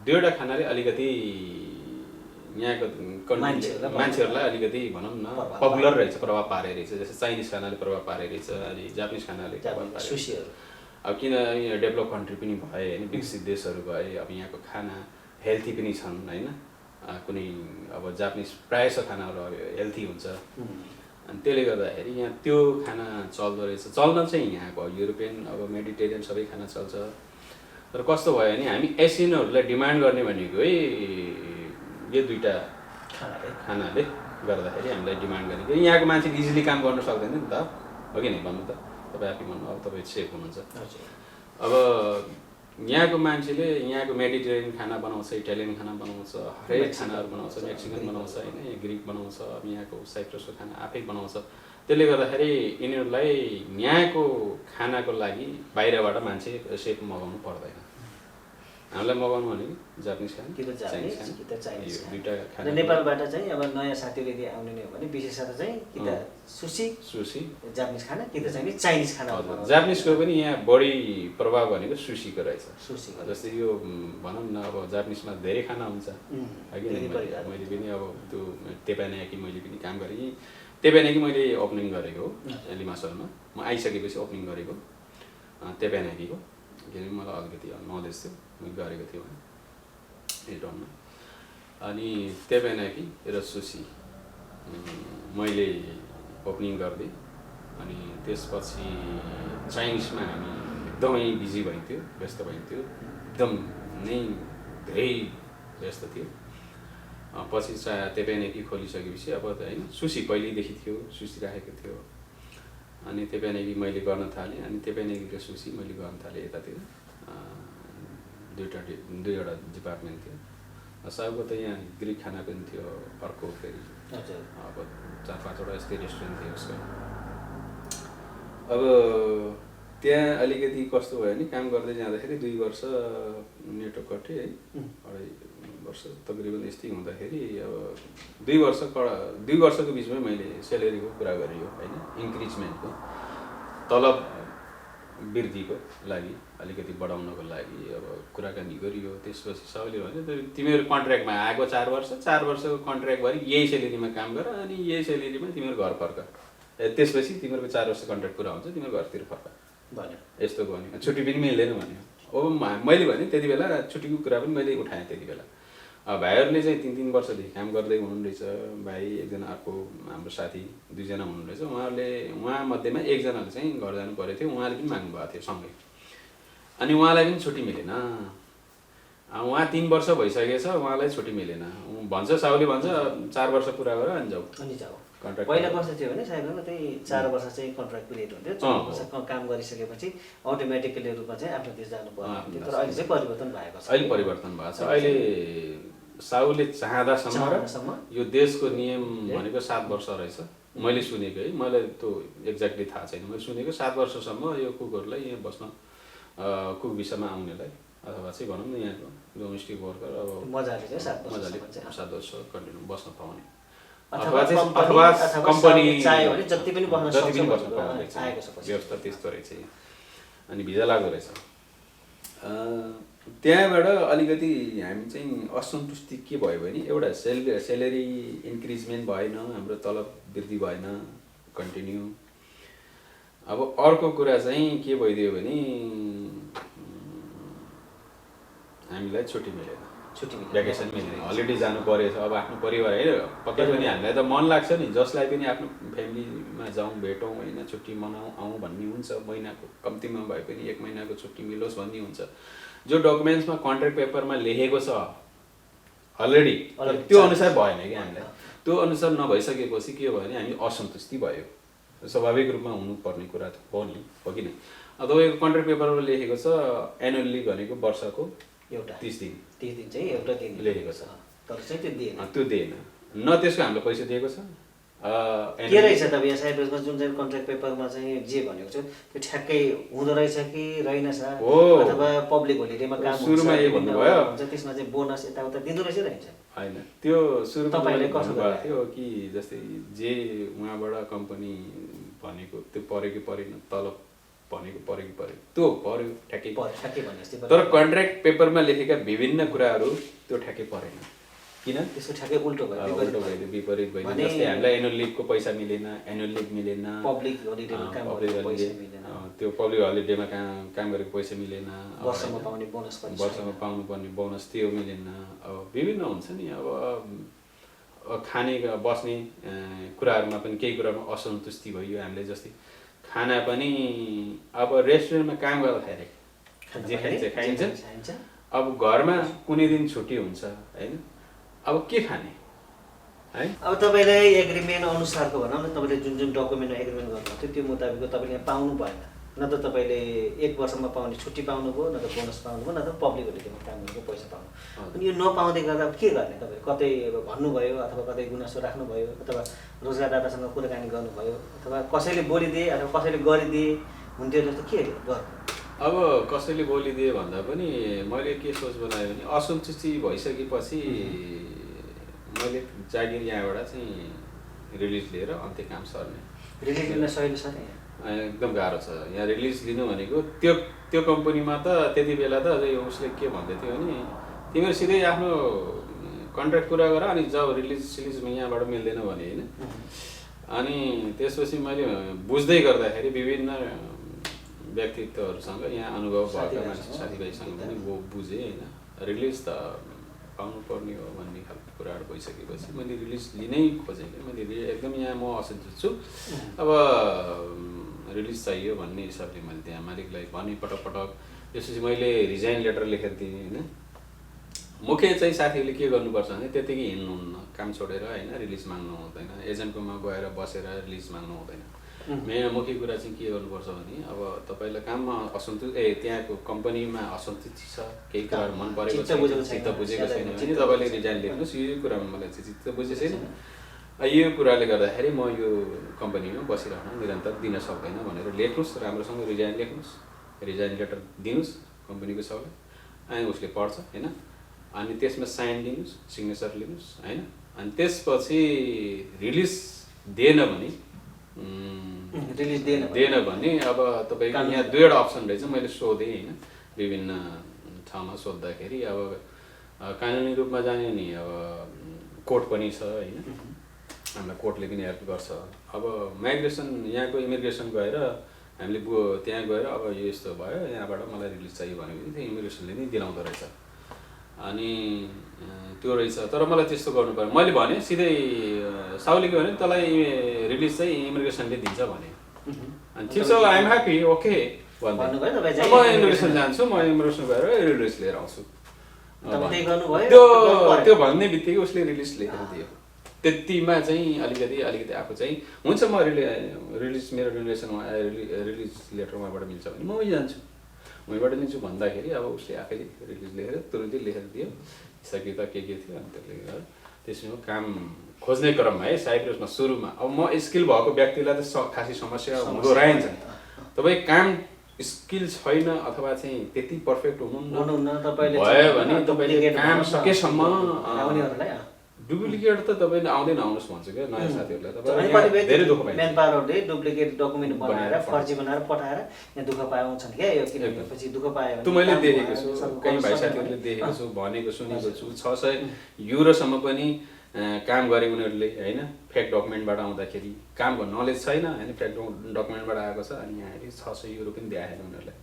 A: दुईवटा खानाले अलिकति यहाँको मान्छेहरूलाई अलिकति भनौँ न पपुलर रहेछ, प्रभाव पारे रहेछ। जस्तै चाइनिज खानाले प्रभाव पारे रहेछ, अनि जापानिज खानाले प्रभाव पारे रहेछ। अब किन यहाँ डेभलप कन्ट्री पनि भए होइन, विकसित देशहरू भए, अब यहाँको खाना हेल्थी पनि छन् होइन। कुनै अब जापानिज प्रायः जसो खानाहरू हेल्थी हुन्छ, अनि त्यसले गर्दाखेरि यहाँ त्यो खाना चल्दो रहेछ। चल्न चाहिँ यहाँको युरोपियन अब मेडिटेरियन सबै खाना चल्छ। तर कस्तो भयो भने हामी एसियनहरूलाई डिमान्ड गर्ने भनेको है यो दुईवटा खानाले गर्दाखेरि हामीलाई डिमान्ड गर्ने। कि यहाँको मान्छेले इजिली काम गर्न सक्दैन नि त, हो कि नै भन्नु त, तपाईँ आफै भन्नु। अब तपाईँ सेफ हुनुहुन्छ। अब यहाँको मान्छेले यहाँको मेडिटेरियन खाना बनाउँछ, इटालियन खाना बनाउँछ, हरेक खानाहरू बनाउँछ, मेक्सिकन बनाउँछ होइन, ग्रिक बनाउँछ, अब यहाँको साइप्रसको खाना आफै बनाउँछ। त्यसले गर्दाखेरि यिनीहरूलाई यहाँको खानाको लागि बाहिरबाट मान्छे सेफ मगाउनु पर्दैन। हामीलाई मगाउनु भनेको जापानिज खाना
B: कि त जापानिज कि त चाइनिज
A: दुईवटा खाना।
B: नेपालबाट चाहिँ अब नयाँ साथीले यदि आउने नै हो भने विशेषतः चाहिँ कि त सुसी जापानिज खाना कि त चाहिँ चाइनिज खाना।
A: जापानिजको पनि यहाँ बढी प्रभाव भनेको सुसीको रहेछ।
B: सुसीको
A: जस्तै यो भनौँ न अब जापानिजमा धेरै खाना हुन्छ होइन। मैले पनि अब त्यो तेपानेकी मैले पनि काम गरेँ। तेपानेकी मैले ओपनिङ गरेको हो लिमासलमा, म आइसकेपछि ओपनिङ गरेको तेपानेकीको, किनकि मलाई अलिकति नलेज थियो, मैले गरेको थिएँ भने रिटर्नमा। अनि तेपानेकी र सुसी मैले ओपनिङ गरिदिएँ। अनि त्यसपछि चाइनिजमा हामी एकदमै बिजी भइन्थ्यो, व्यस्त भइन्थ्यो, एकदम नै धेरै व्यस्त थियो। पछि तेपानेकी खोलिसकेपछि अब त होइन सुसी पहिल्यैदेखि थियो, सुसी राखेको थियो। अनि तेपानेकी मैले गर्न थालेँ। अनि तेपानेकी र सुसी मैले गर्न थालेँ यतातिर। दुईवटा डिपार्टमेन्ट थियो। साउको त यहाँ ग्रिक खाना पनि थियो, अर्को फेरि अब 4-5वटा यस्तै रेस्टुरेन्ट थियो उसको। अब त्यहाँ अलिकति कस्तो भयो भने काम गर्दै जाँदाखेरि 2 वर्ष नेटवर्क कट्यो है, 2.5 वर्ष तकरिबन यस्तै हुँदाखेरि अब 2 वर्षको बिचमै मैले सेलेरीको कुरा गरेँ होइन, इन्क्रिजमेन्टको, तलब वृद्धिको लागि अलिकति बढाउनको लागि अब कुराकानी गरियो। त्यसपछि सबैले भन्यो तिमीहरू कन्ट्र्याक्टमा आएको 4 वर्षको कन्ट्र्याक्ट भएर यही सेलेरीमा काम गर, अनि यही सेलेरीमा तिमीहरू घर फर्क, त्यसपछि तिमीहरूको 4 वर्ष कन्ट्र्याक्ट पुरा हुन्छ, तिमीहरू घरतिर फर्क भन्यो। यस्तो भन्यो, छुट्टी पनि मिल्दैन भन्यो। अब मैले भने त्यति बेला छुट्टीको कुरा पनि मैले उठाएँ त्यति बेला। भाइहरूले चाहिँ 3-3 वर्षदेखि काम गर्दै हुनुहुँदैछ। भाइ एकजना, अर्को हाम्रो साथी 2 जना हुनुहुँदैछ। उहाँ मध्येमा एकजनाले चाहिँ घर जानु परेको थियो, उहाँले पनि माग्नु भएको थियो सँगै। अनि उहाँलाई पनि छुट्टी मिलेन। उहाँ 3 वर्ष भइसकेछ, उहाँलाई छुट्टी मिलेन। भन्छ साउले भन्छ 4 वर्ष पुरा गर अनि जाऊ कन्ट्र्याक्ट।
B: पहिला कस्तो थियो भने सायद त्यही 4 वर्ष चाहिँ कन्ट्र्याक्ट पिरियड हुन्थ्यो। 4 वर्ष काम गरिसकेपछि अटोमेटिकली रूपमा चाहिँ आफ्नो देश जानु पर्ने। तर अहिले चाहिँ परिवर्तन भएको छ।
A: अहिले परिवर्तन भएको छ। अहिले साउले चाहँदासम्म यो देशको नियम भनेको 7 वर्ष रहेछ। मैले सुनेको है, मलाई त्यो एक्ज्याक्टली थाहा छैन, मैले सुनेको 7 वर्षसम्म यो कुकहरूलाई यहाँ बस्न, कुक भिसामा आउनेलाई अथवा चाहिँ भनौँ न यहाँको डोमेस्टिक वर्कर अब मजाले 7 वर्ष कन्टिन्यू बस्न पाउने, अथवा कम्पनी
B: चाह्यो भने जति पनि बस्न
A: पाउने व्यवस्था त्यस्तो रहेछ। अनि भिजा लाग्दो रहेछ। त्यहाँबाट अलिकति हामी चाहिँ असन्तुष्टि के भयो भने एउटा सेलेरी इन्क्रिजमेन्ट भएन, हाम्रो तलब वृद्धि भएन कन्टिन्यू। अब अर्को कुरा चाहिँ के भइदियो भने हामीलाई छुट्टी मिलेन।
B: छुट्टी मिल्दैन,
A: भ्याकेसन मिल्दैन, हलिडे जानु परेछ, अब आफ्नो परिवार होइन पक्कै पनि हामीलाई त मन लाग्छ नि, जसलाई पनि आफ्नो फ्यामिलीमा जाउँ भेटौँ होइन, छुट्टी मनाउँ आउँ भन्ने हुन्छ, महिनाको कम्तीमा भए पनि 1 महिनाको छुट्टी मिलोस् भन्ने हुन्छ। जो डकुमेन्ट्समा कन्ट्र्याक्ट पेपरमा लेखेको छ अलरेडी त्यो अनुसार भएन कि हामीलाई, त्यो अनुसार नभइसकेपछि के भयो भने हामी असन्तुष्टि भयो, स्वाभाविक रूपमा हुनुपर्ने कुरा त हो नि, हो कि नै। तपाईँको कन्ट्र्याक्ट पेपरमा लेखेको छ एनुअल लिभ भनेको वर्षको
B: एउटा
A: 30 दिन,
B: 30 दिन चाहिँ एउटा दिन
A: लेखेको छ,
B: तर चाहिँ त्यो दिएन,
A: त्यो दिएन न, त्यसको हामीले पैसा दिएको छ।
B: के रहेछ त यहाँ साइप्रसमा जुन चाहिँ कन्ट्र्याक्ट पेपरमा चाहिँ जे भनेको छ त्यो ठ्याक्कै हुँदो रहेछ कि रहेनछ, अथवा पब्लिक होलिडेमा काम
A: सुरुमा यही भन्नुभयो
B: हुन्छ, त्यसमा चाहिँ बोनस यताउता दिँदो रहेछ रहन्छ
A: होइन, त्यो सुरुमा
B: तपाईँले कसो
A: भन्नुभएको थियो कि जस्तै जे उहाँबाट कम्पनी भनेको त्यो पऱ्यो कि परेन, तलब भनेको पऱ्यो कि परेन, त्यो पऱ्यो ठ्याक्कै
B: भने,
A: तर कन्ट्र्याक्ट पेपरमा लेखेका विभिन्न कुराहरू त्यो ठ्याक्कै परेन, किन
B: त्यसको ठ्याक्कै उल्टो भयो,
A: विपरीत भयो। जस्तै हामीलाई एनुअल लिभको पैसा मिलेन, एनुअल लिभ मिलेन,
B: पब्लिक होलिडेमा काम गरेको पैसा मिलेन,
A: त्यो पब्लिक हलिडेमा काम गरेको पैसा मिलेन,
B: वर्षमा पाउने बोनस पनि
A: वर्षमा पाउनुपर्ने बोनस त्यो मिलेन। अब विभिन्न हुन्छ नि, अब खाने बस्ने कुराहरूमा पनि केही कुरामा असन्तुष्टि भयो हामीले। जस्तै खाना पनि अब रेस्टुरेन्टमा काम गर्दाखेरि जे खाइन्छ, अब घरमा कुनै दिन छुट्टी हुन्छ होइन, अब के खाने है।
B: अब तपाईँलाई एग्रिमेन्ट अनुसारको भनौँ न, तपाईँले जुन जुन डकुमेन्टमा एग्रिमेन्ट गर्नुभएको थियो त्यो मुताबिक तपाईँले यहाँ पाउनु भएन, न त तपाईँले 1 वर्षमा पाउने छुट्टी पाउनुभयो, न त बोनस पाउनुभयो, न त पब्लिक होलिडेमा काम गरेको पैसा पाउनु। अनि यो नपाउँदै गर्दा के गर्ने, तपाईँ कतै भन्नुभयो अथवा कतै गुनासो राख्नुभयो, अथवा रोजगारदातासँग कुराकानी गर्नुभयो, अथवा कसैले बोलिदिए अथवा कसैले गरिदिए हुन्थ्यो जस्तो के गर्नु?
A: अब कसैले बोलिदिए भन्दा पनि मैले के सोच बनाएँ भने असन्तुष्टि भइसकेपछि मैले जागिर यहाँबाट चाहिँ रिलिज लिएर अन्त्य काम सर्ने।
B: रिलिज लिन सहिलो छ नि,
A: एकदम गाह्रो छ यहाँ रिलिज लिनु भनेको। त्यो कम्पनीमा त त्यति बेला त अझै उसले के भन्दै थियो भने तिमीहरू सिधै आफ्नो कन्ट्र्याक्ट पुरा गर, अनि जब रिलिजमा यहाँबाट मिल्दैन भने होइन। अनि त्यसपछि मैले बुझ्दै गर्दाखेरि विभिन्न व्यक्तित्वहरूसँग यहाँ अनुभव भएका मान्छे साथीभाइसँग पनि बुझेँ होइन, रिलिज त पाउनुपर्ने हो भन्ने खालको कुराहरू भइसकेपछि मैले रिलिज लिनै खोजेँ कि मैले एकदम यहाँ म असन्तुष्ट छु, अब रिलिज चाहियो भन्ने हिसाबले मैले त्यहाँ मालिकलाई भने पटक। त्यसपछि मैले रिजाइन लेटर लेखेर दिएँ होइन। मुख्य चाहिँ साथीहरूले के गर्नुपर्छ भने त्यतिकै हिँड्नुहुन्न, काम छोडेर होइन रिलिज माग्नु हुँदैन, एजेन्टकोमा गएर बसेर रिलिज माग्नु हुँदैन। मेन मुख्य कुरा चाहिँ के गर्नुपर्छ भने अब तपाईँलाई काममा त्यहाँको कम्पनीमा असन्तुष्टि छ, केही कुराहरू मन परेको छैन, चित्त बुझेको छैन भने तपाईँले रिजाइन लेख्नुहोस्, यो कुरामा मलाई चाहिँ चित्त बुझेको छैन, यो कुराले गर्दाखेरि म यो कम्पनीमा बसिरहन निरन्तर दिन सक्दैन भनेर लेख्नुहोस्, राम्रोसँग रिजाइन लेख्नुहोस्, रिजाइन लेटर दिनुहोस् कम्पनीको सबलाई, अनि उसले पढ्छ होइन। अनि त्यसमा साइन दिनुहोस्, सिग्नेचर लिनुहोस् होइन। अनि त्यसपछि रिलिज दिएन भने अब तपाईँको यहाँ 2वटा अप्सन रहेछ। मैले सोधेँ होइन, विभिन्न ठाउँमा सोद्धाखेरि अब कानुनी रूपमा जाने नि अब कोर्ट पनि छ होइन, हामीलाई कोर्टले पनि हेल्प गर्छ। अब माइग्रेसन यहाँको इमिग्रेसन गएर हामीले त्यहाँ गएर अब यो यस्तो भयो यहाँबाट मलाई रिलिज चाहियो भने पनि त्यो इमिग्रेसनले नै दिलाउँदो रहेछ। अनि त्यो रहेछ, तर मलाई त्यस्तो गर्नु पर्यो। मैले भने सिधै साउले के भने तँलाई रिलिज चाहिँ इमिग्रेसनले दिन्छ भने, अनि ठिक छ आइएम ह्याप्पी ओके भन्दै म इमिग्रेसन जान्छु, म इमिग्रेसन गएर रिलिज लिएर आउँछु। त्यो भन्ने बित्तिकै उसले रिलिज लेखेर दियो। त्यतिमा चाहिँ अलिकति आफू चाहिँ हुन्छ म रिलिज मेरो रिलिज लेटर उहाँबाट मिल्छ भने म उही जान्छु, उहीँबाट लिन्छु भन्दाखेरि अब उसले आफैले रिलिज लेखेर तुरुन्तै लेखेर दियो। सकियो त के थियो अनि त्यसले गर्दा त्यसमा काम खोज्ने क्रममा है साइप्रसमा सुरुमा अब म स्किल भएको व्यक्तिलाई त खासै समस्या हुँदो रहेछ। तपाईँ काम स्किल छैन अथवा चाहिँ त्यति पर्फेक्ट हुनुहुन्न भयो भने तपाईँले काम सकेसम्म डुप्लिकेट त तपाईँले आउँदैन आउनुहोस् भन्छु क्या नयाँ साथीहरूलाई। तपाईँ धेरै दुःख पाइन्छ,
B: म्यान पावरले डुप्लिकेट डकुमेन्ट बनाएर फर्जी बनाएर पठाएर यहाँ दुःख पाउँछन् क्या। यो किनभने पछि दुःख पायो भने
A: त्यो मैले देखेको छु, कहीँ भाइ साथीहरूले देखेको छु, भनेको सुनेको छु। 600 युरोसम्म पनि काम गरे उनीहरूले होइन, फेक डकुमेन्टबाट आउँदाखेरि कामको नलेज छैन होइन, फेक डकुमेन्टबाट आएको छ अनि यहाँ 600 युरो पनि दिएको उनीहरूलाई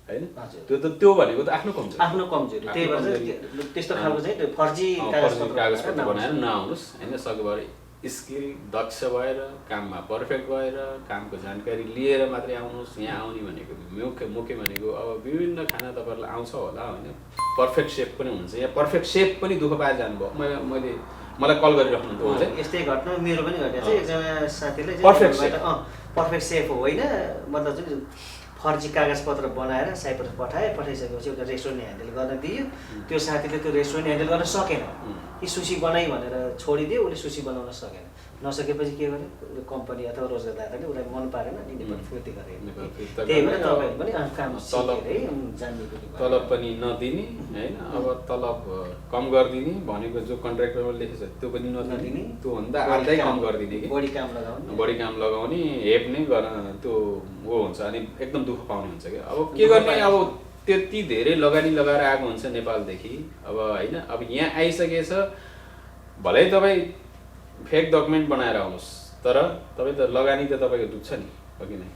A: हैन
B: हजुर।
A: त्यो भनेको त आफ्नो कमजोरी
B: आफ्नो कमजोरी त्यही भएर चाहिँ त्यस्तो खालको चाहिँ त्यो फर्जी
A: कागजपत्र बनाएर नआउनुहोस् हैन सकेभरि स्किल दक्ष भएर काममा पर्फेक्ट भएर कामको जानकारी लिएर मात्रै आउनुहोस्। यहाँ आउने भनेको मुख्य भनेको अब विभिन्न खाना तपाईँहरूलाई आउँछ होला होइन पर्फेक्ट सेफ पनि हुन्छ यहाँ पर्फेक्ट सेफ पनि दुःख पाएर जानुभयो मलाई कल गरिराख्नु त उहाँले
B: यस्तै घटना मेरो पनि घटेको छ एकजना साथीले पर्फेक्ट सेफ होइन मतलब चाहिँ फर्जी कागजपत्र बनाएर साइप्रस पठाइसकेपछि एउटा रेस्टुरेन्ट ह्यान्डल गर्न दियो त्यो साथीले त्यो रेस्टुरेन्ट ह्यान्डल गर्न सकेन कि सुसी बनाइ भनेर छोडिदियो उसले सुसी बनाउन सकेन नसकेपछि के गर्यो कम्पनी अथवा रोजगारदाताले उसलाई मन पारेन नि नेपाली फिर्ती गरे त्यही भएर तपाईँहरू पनि काम जान्ने
A: तलब पनि नदिने होइन अब तलब कम गरिदिने भनेको जो कन्ट्र्याक्टरमा लेखेछ त्यो पनि नदिने त्योभन्दा आधै कम गरिदिने कि बढी काम लगाउने हेप्ने त्यो हुन्छ अनि एकदम दुःख पाउने हुन्छ क्या अब के गर्ने अब त्यति धेरै लगानी लगाएर आएको हुन्छ नेपालदेखि अब होइन अब यहाँ आइसकेछ भलै तपाईँ फेक डकुमेन्ट बनाएर आउनुहोस् तर तपाईँ त लगानी त तपाईँको डुब्छ नि हो कि नै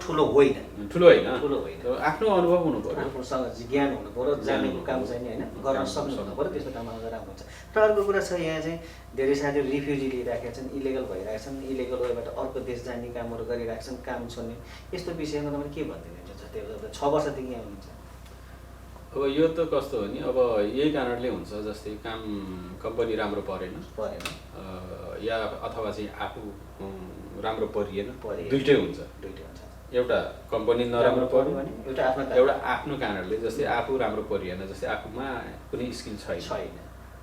B: ठुलो होइन
A: आफ्नो अनुभव हुनु पर्यो
B: आफूसँग ज्ञान हुनु पर्यो जानेको काम चाहिँ होइन गर्न सक्नु हुनु पर्यो त्यस्तो काम आउँदा राम्रो हुन्छ र अर्को कुरा छ यहाँ चाहिँ धेरै साथीहरू रिफ्युजी लिइराखेका छन् इलिगल भइरहेका छन् इलिगल वेबाट अर्को देश जाने कामहरू गरिरहेका छन् काम छोड्ने यस्तो विषयमा तपाईँले के भनिदिनुहुन्छ त्यो 6 वर्षदेखि यहाँ हुनुहुन्छ
A: अब यो त कस्तो हो नि अब यही कारणले हुन्छ जस्तै कम्पनी राम्रो परेन या अथवा चाहिँ आफू राम्रो परिएन दुइटै हुन्छ एउटा कम्पनी नराम्रो पर्यो एउटा आफ्नो कारणले जस्तै आफू राम्रो परिएन जस्तै आफूमा कुनै स्किल छैन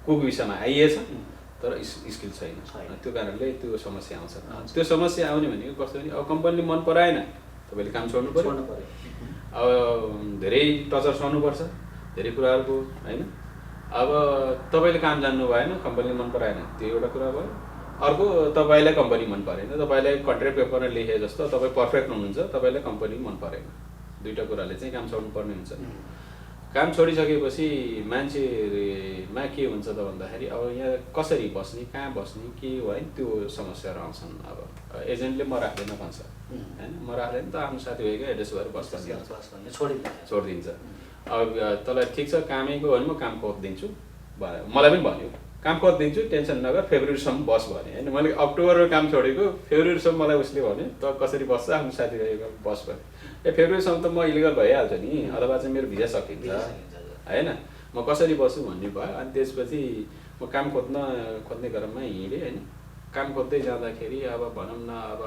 A: कुक विषयमा आइएछ तर स्किल छैन त्यो कारणले त्यो समस्या आउँछ त्यो समस्या आउने भनेको कस्तो भने अब कम्पनीले मन पराएन तपाईँले काम छोड्नु पर्यो अब धेरै टचर सहनुपर्छ धेरै कुराहरूको होइन अब तपाईँले काम जान्नु भएन कम्पनीले मन पराएन त्यो एउटा कुरा भयो अर्को तपाईँलाई कम्पनी मन परेन तपाईँलाई कन्ट्र्याक्ट पेपरमा लेखे जस्तो तपाईँ पर्फेक्ट हुनुहुन्छ तपाईँलाई कम्पनी मन परेन दुईवटा कुराले चाहिँ काम छोड्नु पर्ने हुन्छ काम छोडिसकेपछि मान्छेमा के हुन्छ त भन्दाखेरि अब यहाँ कसरी बस्ने कहाँ बस्ने के हो है त्यो समस्याहरू आउँछन् अब एजेन्टले म राख्दैन भन्छ होइन म राख्दैन त आफ्नो साथीभाइको एड्रेस भएर छोडिदिन्छ अब तँलाई ठिक छ कामैको भने म काम खोजिदिन्छु मलाई पनि भन्यो काम खोजिदिन्छु टेन्सन नगर फेब्रुअरीसम्म बस भने होइन मैले अक्टोबरमा काम छोडेको फेब्रुअरीसम्म मलाई उसले भन्यो त कसरी बस्छ आफ्नो साथीभाइको बस भने फेब्रुअरीसम्म त म इलिगल भइहाल्छु नि अथवा चाहिँ मेरो भिजा सकिन्छ होइन म कसरी बस्छु भन्ने भयो अनि त्यसपछि म काम खोज्ने क्रममा हिँडेँ होइन काम खोज्दै जाँदाखेरि अब भनौँ न अब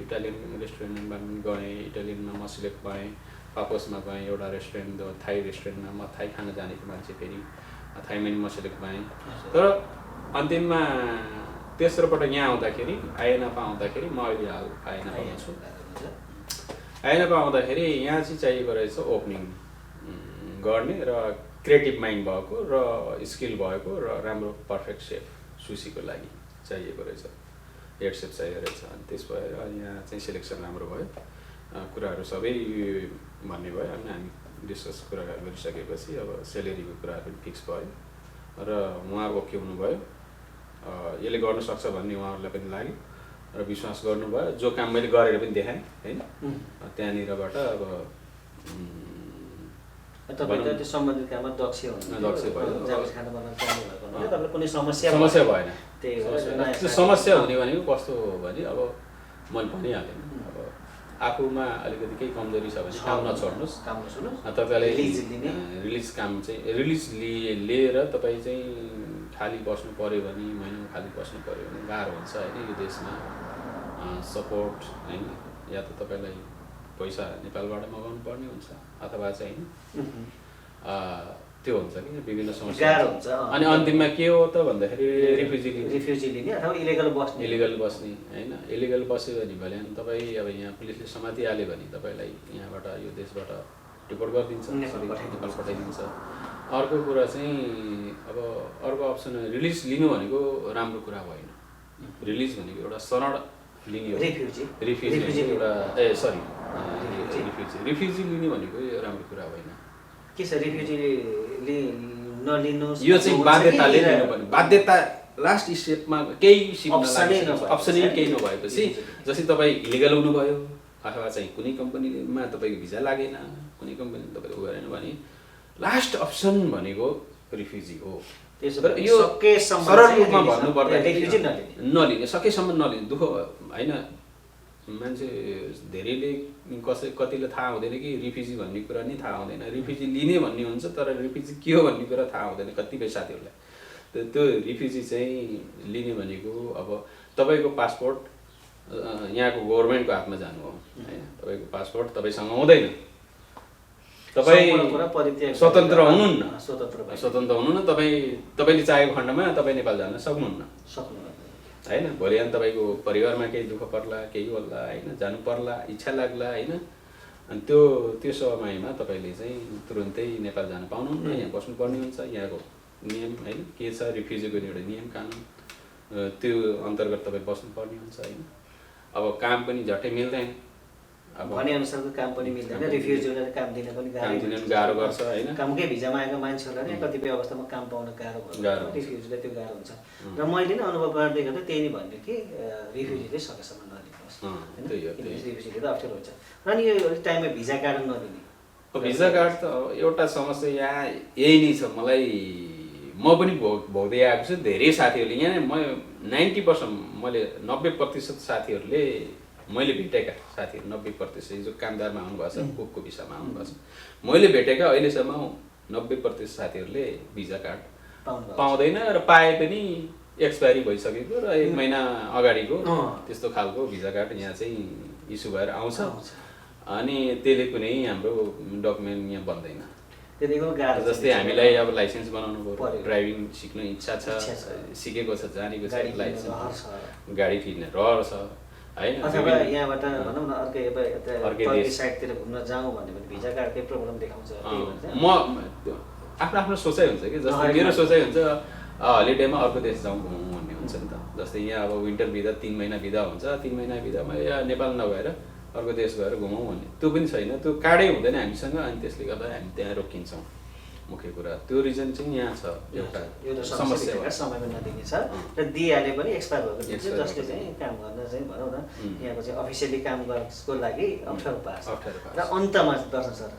A: इटालियन रेस्टुरेन्टमा पनि गएँ इटालियनमा म सिलेक्ट भएँ पापोसमा गएँ एउटा रेस्टुरेन्ट थाई रेस्टुरेन्टमा म थाई खान जानेको मान्छे फेरि थाईमा नि म सिलेक्ट भएँ तर अन्तिममा तेस्रो पटक यहाँ आउँदाखेरि आइएनपा आउँदाखेरि म अहिले हाल आइएनपामा छु आइएनपा आउँदाखेरि यहाँ चाहिँ चाहिएको रहेछ ओपनिङ गर्ने र क्रिएटिभ माइन्ड भएको र स्किल भएको र राम्रो पर्फेक्ट सेफ सुसीको लागि चाहिएको रहेछ हेड सेफ चाहिएको रहेछ अनि त्यस भएर यहाँ चाहिँ सिलेक्सन राम्रो भयो कुराहरू सबै भन्ने भयो अनि हामी डिस्कस कुरा गरिसकेपछि अब सेलेरीको कुराहरू पनि फिक्स भयो र उहाँहरू ओके हुनुभयो यसले गर्न सक्छ भन्ने उहाँहरूलाई पनि लाग्यो र विश्वास गर्नुभयो जो काम मैले गरेर पनि देखाएँ होइन त्यहाँनिरबाट अब
B: तपाईँ त्यो सम्बन्धित काममा दक्ष भयो कुनै समस्या
A: भएन समस्या हुने भनेको कस्तो हो भने अब मैले भनिहालेँ अब आफूमा अलिकति केही कमजोरी छ भने काम नछोड्नुहोस् तपाईँलाई रिलिज काम चाहिँ रिलिज लिएर तपाईँ चाहिँ खाली बस्नु पऱ्यो भने महिनामा खाली बस्नु पऱ्यो भने गाह्रो हुन्छ होइन यो देशमा सपोर्ट होइन या त तपाईँलाई पैसा नेपालबाट मगाउनु पर्ने हुन्छ अथवा चाहिँ होइन त्यो हुन्छ कि विभिन्न समस्या
B: हुन्छ
A: अनि अन्तिममा के हो त भन्दाखेरि
B: रिफ्युजी लिने अथवा इलिगल
A: बस्ने होइन इलिगल बस्यो भने तपाईँ अब यहाँ पुलिसले समातिहाल्यो भने तपाईँलाई यहाँबाट यो देशबाट डिपोर्ट गरिदिन्छ नेपाल पठाइदिन्छ अर्को कुरा चाहिँ अब अर्को अप्सन रिलिज लिनु भनेको राम्रो कुरा भएन रिलिज भनेको एउटा शरण लिने हो रिफ्युजी एउटा रिफ्युजी लिने भनेको राम्रो कुरा होइन
B: के छ रिफ्युजी नलिनुहोस्
A: यो चाहिँ बाध्यताले लिनुपर्ने बाध्यता लास्ट स्टेपमा केही अप्सनै केही नभएपछि जस्तै तपाईँ इलिगल हुनुभयो अथवा चाहिँ कुनै कम्पनीमा तपाईँको भिजा लागेन, कुनै कम्पनीले तपाईँले उ गरेन भने लास्ट अप्सन भनेको रिफ्युजी हो। तर यो सरल रूपमा भन्नुपर्दाखेरि नलिने, सकेसम्म नलिने। दुःख होइन, मान्छे धेरैले कतिले थाहा हुँदैन कि रिफ्युजी भन्ने कुरा नि थाहा हुँदैन। रिफ्युजी लिने भन्ने हुन्छ तर रिफ्युजी के हो भन्ने कुरा थाहा हुँदैन कतिपय साथीहरूलाई। त्यो रिफ्युजी चाहिँ लिने भनेको अब तपाईँको पासपोर्ट यहाँको गभर्मेन्टको हातमा जानु हो होइन। तपाईँको पासपोर्ट तपाईँसँग हुँदैन, तपाईँ स्वतन्त्र हुनुहुन्न, स्वतन्त्र हुनुहुन्न। तपाईँले चाहेको खण्डमा तपाईँ नेपाल जान सक्नुहुन्न होइन। भोलि अनि तपाईँको परिवारमा केही दुःख पर्ला, केही होला होइन, जानु पर्ला, इच्छा लाग्ला होइन, अनि त्यो समयमा तपाईँले चाहिँ तुरुन्तै नेपाल जान पाउनुहुन्न, यहाँ बस्नुपर्ने हुन्छ। यहाँको नियम होइन के छ, रिफ्युजीको एउटा नियम कानुन, त्यो अन्तर्गत तपाईँ बस्नुपर्ने हुन्छ होइन। अब काम पनि झट्टै मिल्दैन,
B: अब भने अनुसारको काम पनि मिल्दैन, रिफ्युजीलाई काम दिन पनि
A: गाह्रो गर्छ होइन।
B: कामकै भिजामा आएका मान्छेहरूलाई कतिपय अवस्थामा काम पाउन गाह्रो पर्छ, रिफ्युजीलाई त्यो गाह्रो हुन्छ। र मैले नै अनुभव गर्दै गर्दा त्यही नै भन्छु कि रिफ्युजीले सकेसम्म नलिनुहोस् होइन, रिफ्युजीले त अप्ठ्यारो हुन्छ। र नि यो टाइममा भिजा कार्ड नदिने,
A: भिजा कार्ड त एउटा समस्या यहाँ यही नै छ। म पनि भोग्दै आएको छु, धेरै साथीहरूले यहाँ म 90% मैले 90% साथीहरूले मैले भेटेका साथीहरू 90% जो कामदारमा आउनुभएको छ, कुकको भिसामा आउनुभएको छ, मैले भेटेका अहिलेसम्म 90% साथीहरूले भिजा कार्ड पाउँदैन र पाए पनि एक्सपायरी भइसकेको र 1 महिना अगाडिको त्यस्तो खालको भिजा कार्ड यहाँ चाहिँ इस्यु भएर आउँछ। अनि त्यसले कुनै हाम्रो डकुमेन्ट यहाँ बन्दैन। जस्तै हामीलाई अब लाइसेन्स बनाउनु पर्यो, ड्राइभिङ सिक्नु इच्छा छ, सिकेको छ, जानेको छ, लाइसेन्स गाडी किन्ने रहर छ होइन।
B: अथवा यहाँबाट भनौँ न अर्कै साइडतिर घुम्न जाउँ भन्यो भने भिजा कार्डकै प्रब्लम देखाउँछ।
A: म आफ्नो सोचाइ हुन्छ कि, जस्तै मेरो सोचाइ हुन्छ हलिडेमा अर्को देश जाउँ घुमौँ भन्ने हुन्छ नि त। जस्तै यहाँ अब विन्टर भिजा 3 महिना भिजा हुन्छ, 3 महिना भिजामा या नेपाल नभएर अर्को देश गएर घुमौँ भन्ने त्यो पनि छैन, त्यो कार्डै हुँदैन हामीसँग। अनि त्यसले गर्दा हामी त्यहाँ रोकिन्छौँ। मुख्य कुरा त्यो रिजन चाहिँ यहाँ छ, एउटा समस्या
B: समयमा नदिने छ र दिइहाले पनि एक्सपायर भएको दिन्छ, जसले चाहिँ काम गर्न चाहिँ भनौँ न यहाँको चाहिँ अफिसियली काम गर्नको लागि अप्ठ्यारो पार्छ। र अन्तमा दर्शन सर,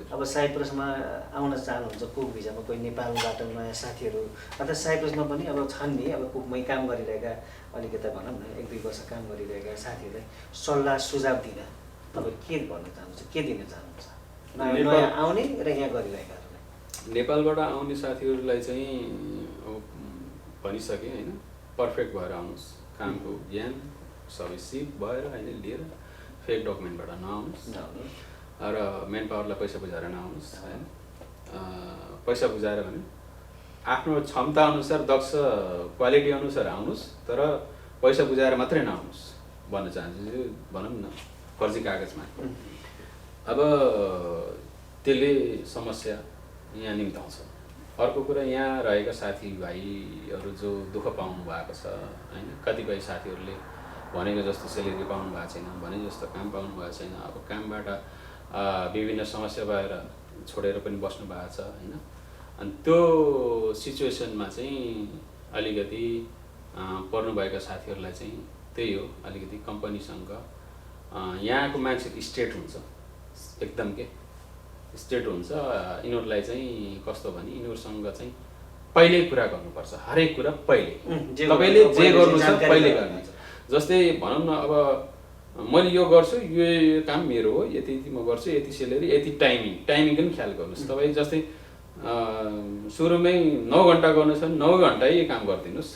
B: अब साइप्रसमा आउन चाहनुहुन्छ कुक भिजामा, कोही नेपालबाट नयाँ साथीहरू, अथवा साइप्रसमा पनि अब छन् नि अब कुकमै काम गरिरहेका अलिकति भनौँ न 1-2 वर्ष काम गरिरहेका साथीहरूलाई सल्लाह सुझाव दिन तपाईँ के भन्न चाहनुहुन्छ, के दिन चाहनुहुन्छ नयाँ आउने र यहाँ गरिरहेका?
A: नेपालबाट आउने साथीहरूलाई चाहिँ भनिसकेँ होइन, पर्फेक्ट भएर आउनुहोस्, कामको ज्ञान सबै सिप भएर होइन लिएर, फेक डकुमेन्टबाट नआउनुहोस् र मेन पावरलाई पैसा बुझाएर नआउनुहोस् होइन। पैसा बुझाएर भने आफ्नो क्षमता अनुसार, दक्ष क्वालिटी अनुसार आउनुहोस्, तर पैसा बुझाएर मात्रै नआउनुहोस् भन्न चाहन्छु। भनौँ न फर्जी कागजमा। अब त्यसले समस्या यहाँ निम्ताउँछ। अर्को कुरा, यहाँ रहेका साथीभाइहरू जो दुःख पाउनु भएको छ होइन, कतिपय साथीहरूले भनेको जस्तो सेलेरी पाउनु भएको छैन, भने जस्तो काम पाउनु भएको छैन। अब कामबाट विभिन्न समस्या भएर छोडेर पनि बस्नु भएको छ होइन। अनि त्यो सिचुएसनमा चाहिँ अलिकति पर्नुभएका साथीहरूलाई चाहिँ त्यही हो, अलिकति कम्पनीसँग यहाँको मान्छेको स्टेट हुन्छ एकदम के स्टेट हुन्छ। यिनीहरूलाई चाहिँ कस्तो भने यिनीहरूसँग चाहिँ पहिले कुरा गर्नुपर्छ, हरेक कुरा पहिले तपाईँले जे गर्नु छ पहिले गर्नुहुन्छ। जस्तै भनौँ न अब मैले यो गर्छु, यो काम मेरो हो, यति म गर्छु, यति सेलेरी, यति टाइमिङको पनि ख्याल गर्नुहोस्। तपाईँ जस्तै सुरुमै 9 घन्टा गर्नु छ भने 9 घन्टै काम गरिदिनुहोस्,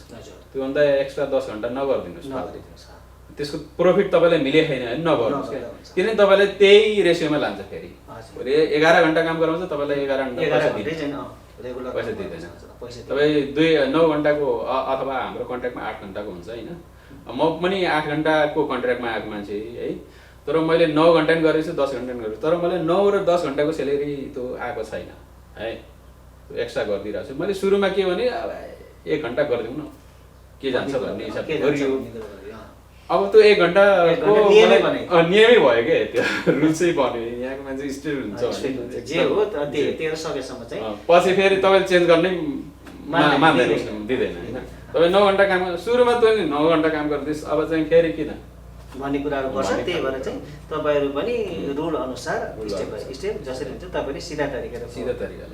A: त्योभन्दा एक्स्ट्रा 10 घन्टा नगरिदिनुहोस्। त्यसको प्रोफिट तपाईँलाई मिले छैन भने नगर्नुहोस् क्या, किनभने तपाईँलाई त्यही रेसियोमा लान्छ। फेरि 11 घन्टा काम गराउँछ, तपाईँलाई 11 घन्टा पैसा दिँदैन। तपाईँ 9 घन्टाको अथवा हाम्रो कन्ट्र्याक्टमा 8 घन्टाको हुन्छ होइन। म पनि 8 घन्टाको कन्ट्र्याक्टमा आएको मान्छे है, तर मैले 9 घन्टा पनि गरेको छु, 10 घन्टा पनि गरेको छु, तर मैले 9 र 10 घन्टाको सेलेरी त्यो आएको छैन है, एक्स्ट्रा गरिदिइरहेको छु। मैले सुरुमा के भने 1 घन्टा गरिदिउँ न के जान्छ भन्ने हिसाबले गरियो। अब त्यो 1 घन्टाको नियमै भयो क्या, त्यो रुल्सै बन्यो। यहाँको मान्छे स्टेट हुन्छ पछि फेरि तपाईँले चेन्ज गर्नै मान्दैन, दिँदैन होइन। तपाईँ 9 घन्टा काम सुरुमा त 9 घन्टा काम गर्दैछ, अब चाहिँ फेरि किन
B: भन्ने कुराहरू गर्छ। त्यही भएर चाहिँ तपाईँहरू पनि रुल अनुसार स्टेप बाई स्टेप जसरी हुन्छ तपाईँले सिधा तरिकाले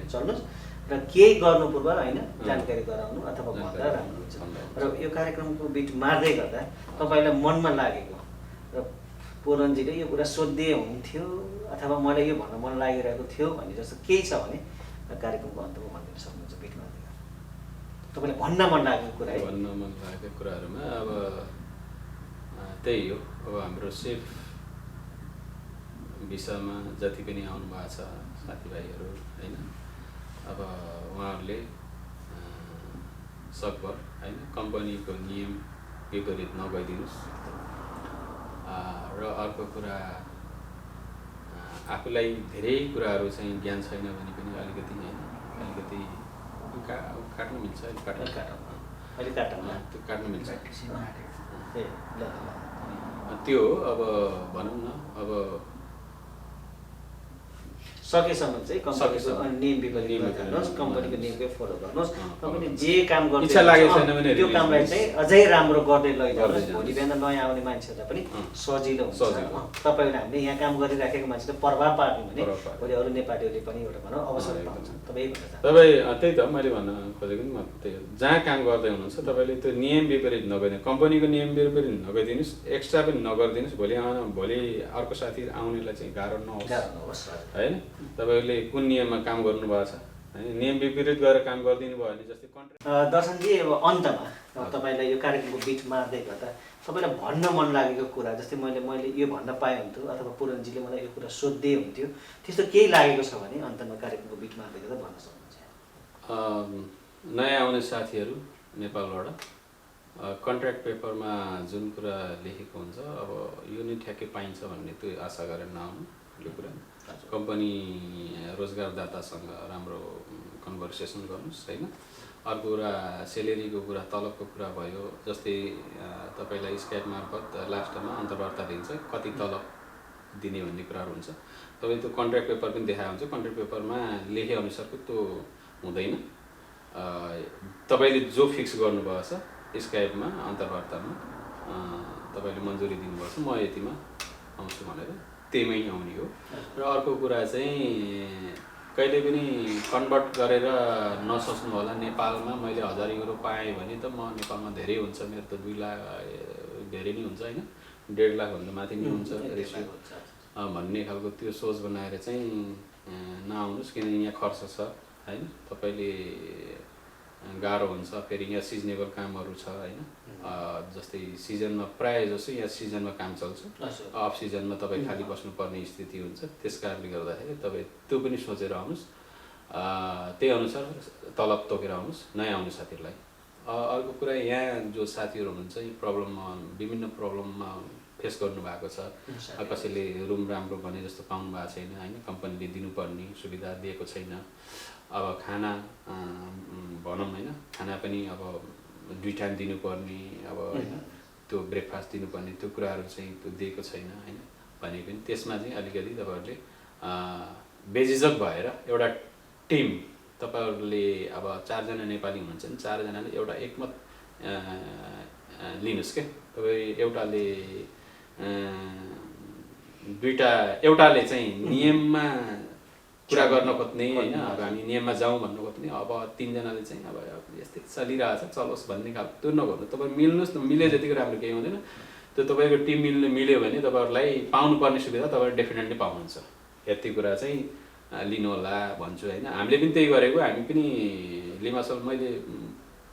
B: चल्नुहोस् र केही गर्नु पूर्व होइन जानकारी गराउनु अथवा भन्दा राम्रो हुन्छ। र यो कार्यक्रमको बिट मार्दै गर्दा तपाईँलाई मनमा लागेको र पूरणजीले यो कुरा सोध्दै हुन्थ्यो अथवा मलाई यो भन्न मन लागिरहेको थियो भन्ने जस्तो केही छ भने कार्यक्रमको अन्तमा भनिदिन सक्नुहुन्छ बिट मार्दै गर्दा तपाईँलाई भन्न मन लागेको कुरा।
A: भन्न मन लागेको कुराहरूमा अब त्यही हो, अब हाम्रो सेफ विषयमा जति पनि आउनु भएको छ साथीभाइहरू होइन, अब उहाँहरूले सकभर होइन कम्पनीको नियम विपरीत नगइदिनुहोस्। र अर्को कुरा आफूलाई धेरै कुराहरू चाहिँ ज्ञान छैन भने पनि अलिकति होइन अलिकति काट्नु मिल्छ, त्यो काट्नु मिल्छ। त्यो अब भनौँ न अब
B: सकेसम्म चाहिँ कम्पनीको नियम विपरीत गर्नुहोस्, कम्पनीको नियमकै फलो गर्नुहोस्। तपाईँले जे काम गर्नु
A: इच्छा लागेको छैन भने
B: त्यो कामलाई चाहिँ अझै राम्रो गर्दै लैजानुहोस्। भोलि बिहान नयाँ आउने मान्छेहरूलाई पनि सजिलो हुन्छ। तपाईँहरूले हामीले यहाँ काम गरिराखेको मान्छेले प्रभाव पार्ने भने भोलि अरू नेपालीहरूले पनि एउटा भनौँ अवसर पाउँछ। तपाईँ
A: त्यही त मैले भन्न खोजेको नि त्यही हो, जहाँ काम गर्दै हुनुहुन्छ तपाईँले त्यो नियम विपरीत नगरिदिनु, कम्पनीको नियम विपरीत नगरिदिनुहोस्, एक्स्ट्रा पनि नगरिदिनुहोस्। भोलि अर्को साथी आउनेलाई चाहिँ गाह्रो नहोस् होइन। तपाईँले कुन नियममा काम गर्नुभएको छ होइन, नियम विपरीत गरेर काम गरिदिनु भयो भने जस्तै कन्ट्र्याक्ट।
B: दर्शनजी अब अन्तमा तपाईँलाई यो कार्यक्रमको बिट मार्दै गर्दा तपाईँलाई भन्न मन लागेको कुरा जस्तै मैले यो भन्न पाएँ हुन्थ्यो अथवा पूरणजीले मलाई यो कुरा सोध्दै हुन्थ्यो त्यस्तो केही लागेको छ भने अन्तमा कार्यक्रमको बिट मार्दै गर्दा भन्न सक्नुहुन्छ।
A: नयाँ आउने साथीहरू नेपालबाट कन्ट्र्याक्ट पेपरमा जुन कुरा लेखेको हुन्छ अब यो नै ठ्याक्कै पाइन्छ भन्ने त्यो आशा गरेर नआउनु। यो कुरा कम्पनी रोजगारदातासँग राम्रो कन्भर्सेसन गर्नुहोस् होइन। अर्को कुरा सेलेरीको कुरा, तलबको कुरा भयो। जस्तै तपाईँलाई स्काइप मार्फत लास्टमा अन्तर्वार्ता दिन्छ कति तलब दिने भन्ने कुराहरू हुन्छ। तपाईँ त्यो कन्ट्र्याक्ट पेपर पनि देखाएको हुन्छ, कन्ट्र्याक्ट पेपरमा लेखे अनुसारको त्यो हुँदैन। तपाईँले जो फिक्स गर्नुभएको छ स्काइपमा अन्तर्वार्तामा तपाईँले मन्जुरी दिनुभएको छ म यतिमा आउँछु भनेर त्यहीमै आउने हो। र अर्को कुरा चाहिँ कहिले पनि कन्भर्ट गरेर नसोच्नु होला नेपालमा मैले 1000 युरो पाएँ भने त म नेपालमा धेरै हुन्छ, मेरो त 2 लाख धेरै नै हुन्छ होइन, 1.5 लाखभन्दा माथि नै हुन्छ रेसियो भन्ने खालको त्यो सोच बनाएर चाहिँ नआउनुहोस्। किनकि यहाँ खर्च छ होइन, तपाईँले गाह्रो हुन्छ। फेरि यहाँ सिजनेबल कामहरू छ होइन, जस्तै सिजनमा प्रायः जसो यहाँ सिजनमा काम चल्छ, अफ सिजनमा तपाईँ खाली बस्नुपर्ने स्थिति हुन्छ। त्यस कारणले गर्दाखेरि तपाईँ त्यो पनि सोचेर आउनुहोस्, त्यही अनुसार तलब तोकेर आउनुहोस् नयाँ आउने साथीहरूलाई। अर्को कुरा यहाँ जो साथीहरू हुनुहुन्छ विभिन्न प्रब्लममा फेस गर्नुभएको छ। कसैले रुम राम्रो भने जस्तो पाउनु भएको छैन होइन, कम्पनीले दिनुपर्ने सुविधा दिएको छैन। अब खाना भनौँ होइन, खाना पनि अब 2 टाइम दिनुपर्ने अब होइन, त्यो ब्रेकफास्ट दिनुपर्ने त्यो कुराहरू चाहिँ त्यो दिएको छैन होइन भने पनि त्यसमा चाहिँ अलिकति तपाईँहरूले बेझिझक भएर एउटा टिम तपाईँहरूले अब 4 जना नेपाली हुनुहुन्छ भने 4 जनाले एउटा एकमत लिनुहोस् क्या। तपाईँ एउटाले चाहिँ नियममा कुरा गर्न खोज्ने होइन, अब हामी नियममा जाउँ भन्नु खोज्ने, अब 3 जनाले चाहिँ अब यस्तै चलिरहेछ चलोस् भन्ने खालको त्यो नगर्नु। तपाईँ मिल्नुहोस् न, मिले जतिको राम्रो केही हुँदैन। त्यो तपाईँको टिम मिल्यो भने तपाईँहरूलाई पाउनुपर्ने सुविधा तपाईँहरू डेफिनेटली पाउनुहुन्छ। यति कुरा चाहिँ लिनु होला भन्छु होइन। हामीले पनि त्यही गरेको, हामी पनि लिमासल मैले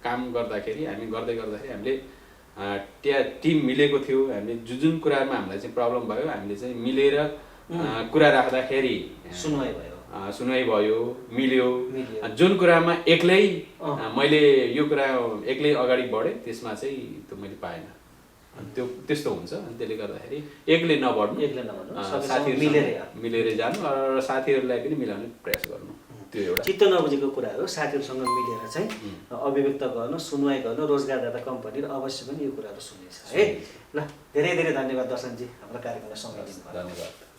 A: काम गर्दाखेरि गर्दै गर्दाखेरि हामीले त्यहाँ टिम मिलेको थियो। हामीले जुन कुरामा हामीलाई चाहिँ प्रब्लम भयो हामीले चाहिँ मिलेर कुरा राख्दाखेरि सुनवाई भयो, मिल्यो। जुन कुरामा एक्लै मैले यो कुरा एक्लै अगाडि बढेँ त्यसमा चाहिँ त्यो मैले पाएन। त्यस्तो हुन्छ। त्यसले गर्दाखेरि एक्लै नबढ्नु, साथीहरू मिलेर जानु र साथीहरूलाई पनि मिलाउने प्रयास गर्नु। त्यो एउटा
B: चित्त नबुझेको कुराहरू साथीहरूसँग मिलेर चाहिँ अभिव्यक्त गर्नु, सुनवाई गर्नु। रोजगारदाता कम्पनीले अवश्य पनि यो कुराहरू सुनेछ है। ल धेरै धेरै धन्यवाद दर्शनजी, हाम्रो कार्यक्रमलाई समय दिनुभयो।
A: धन्यवाद।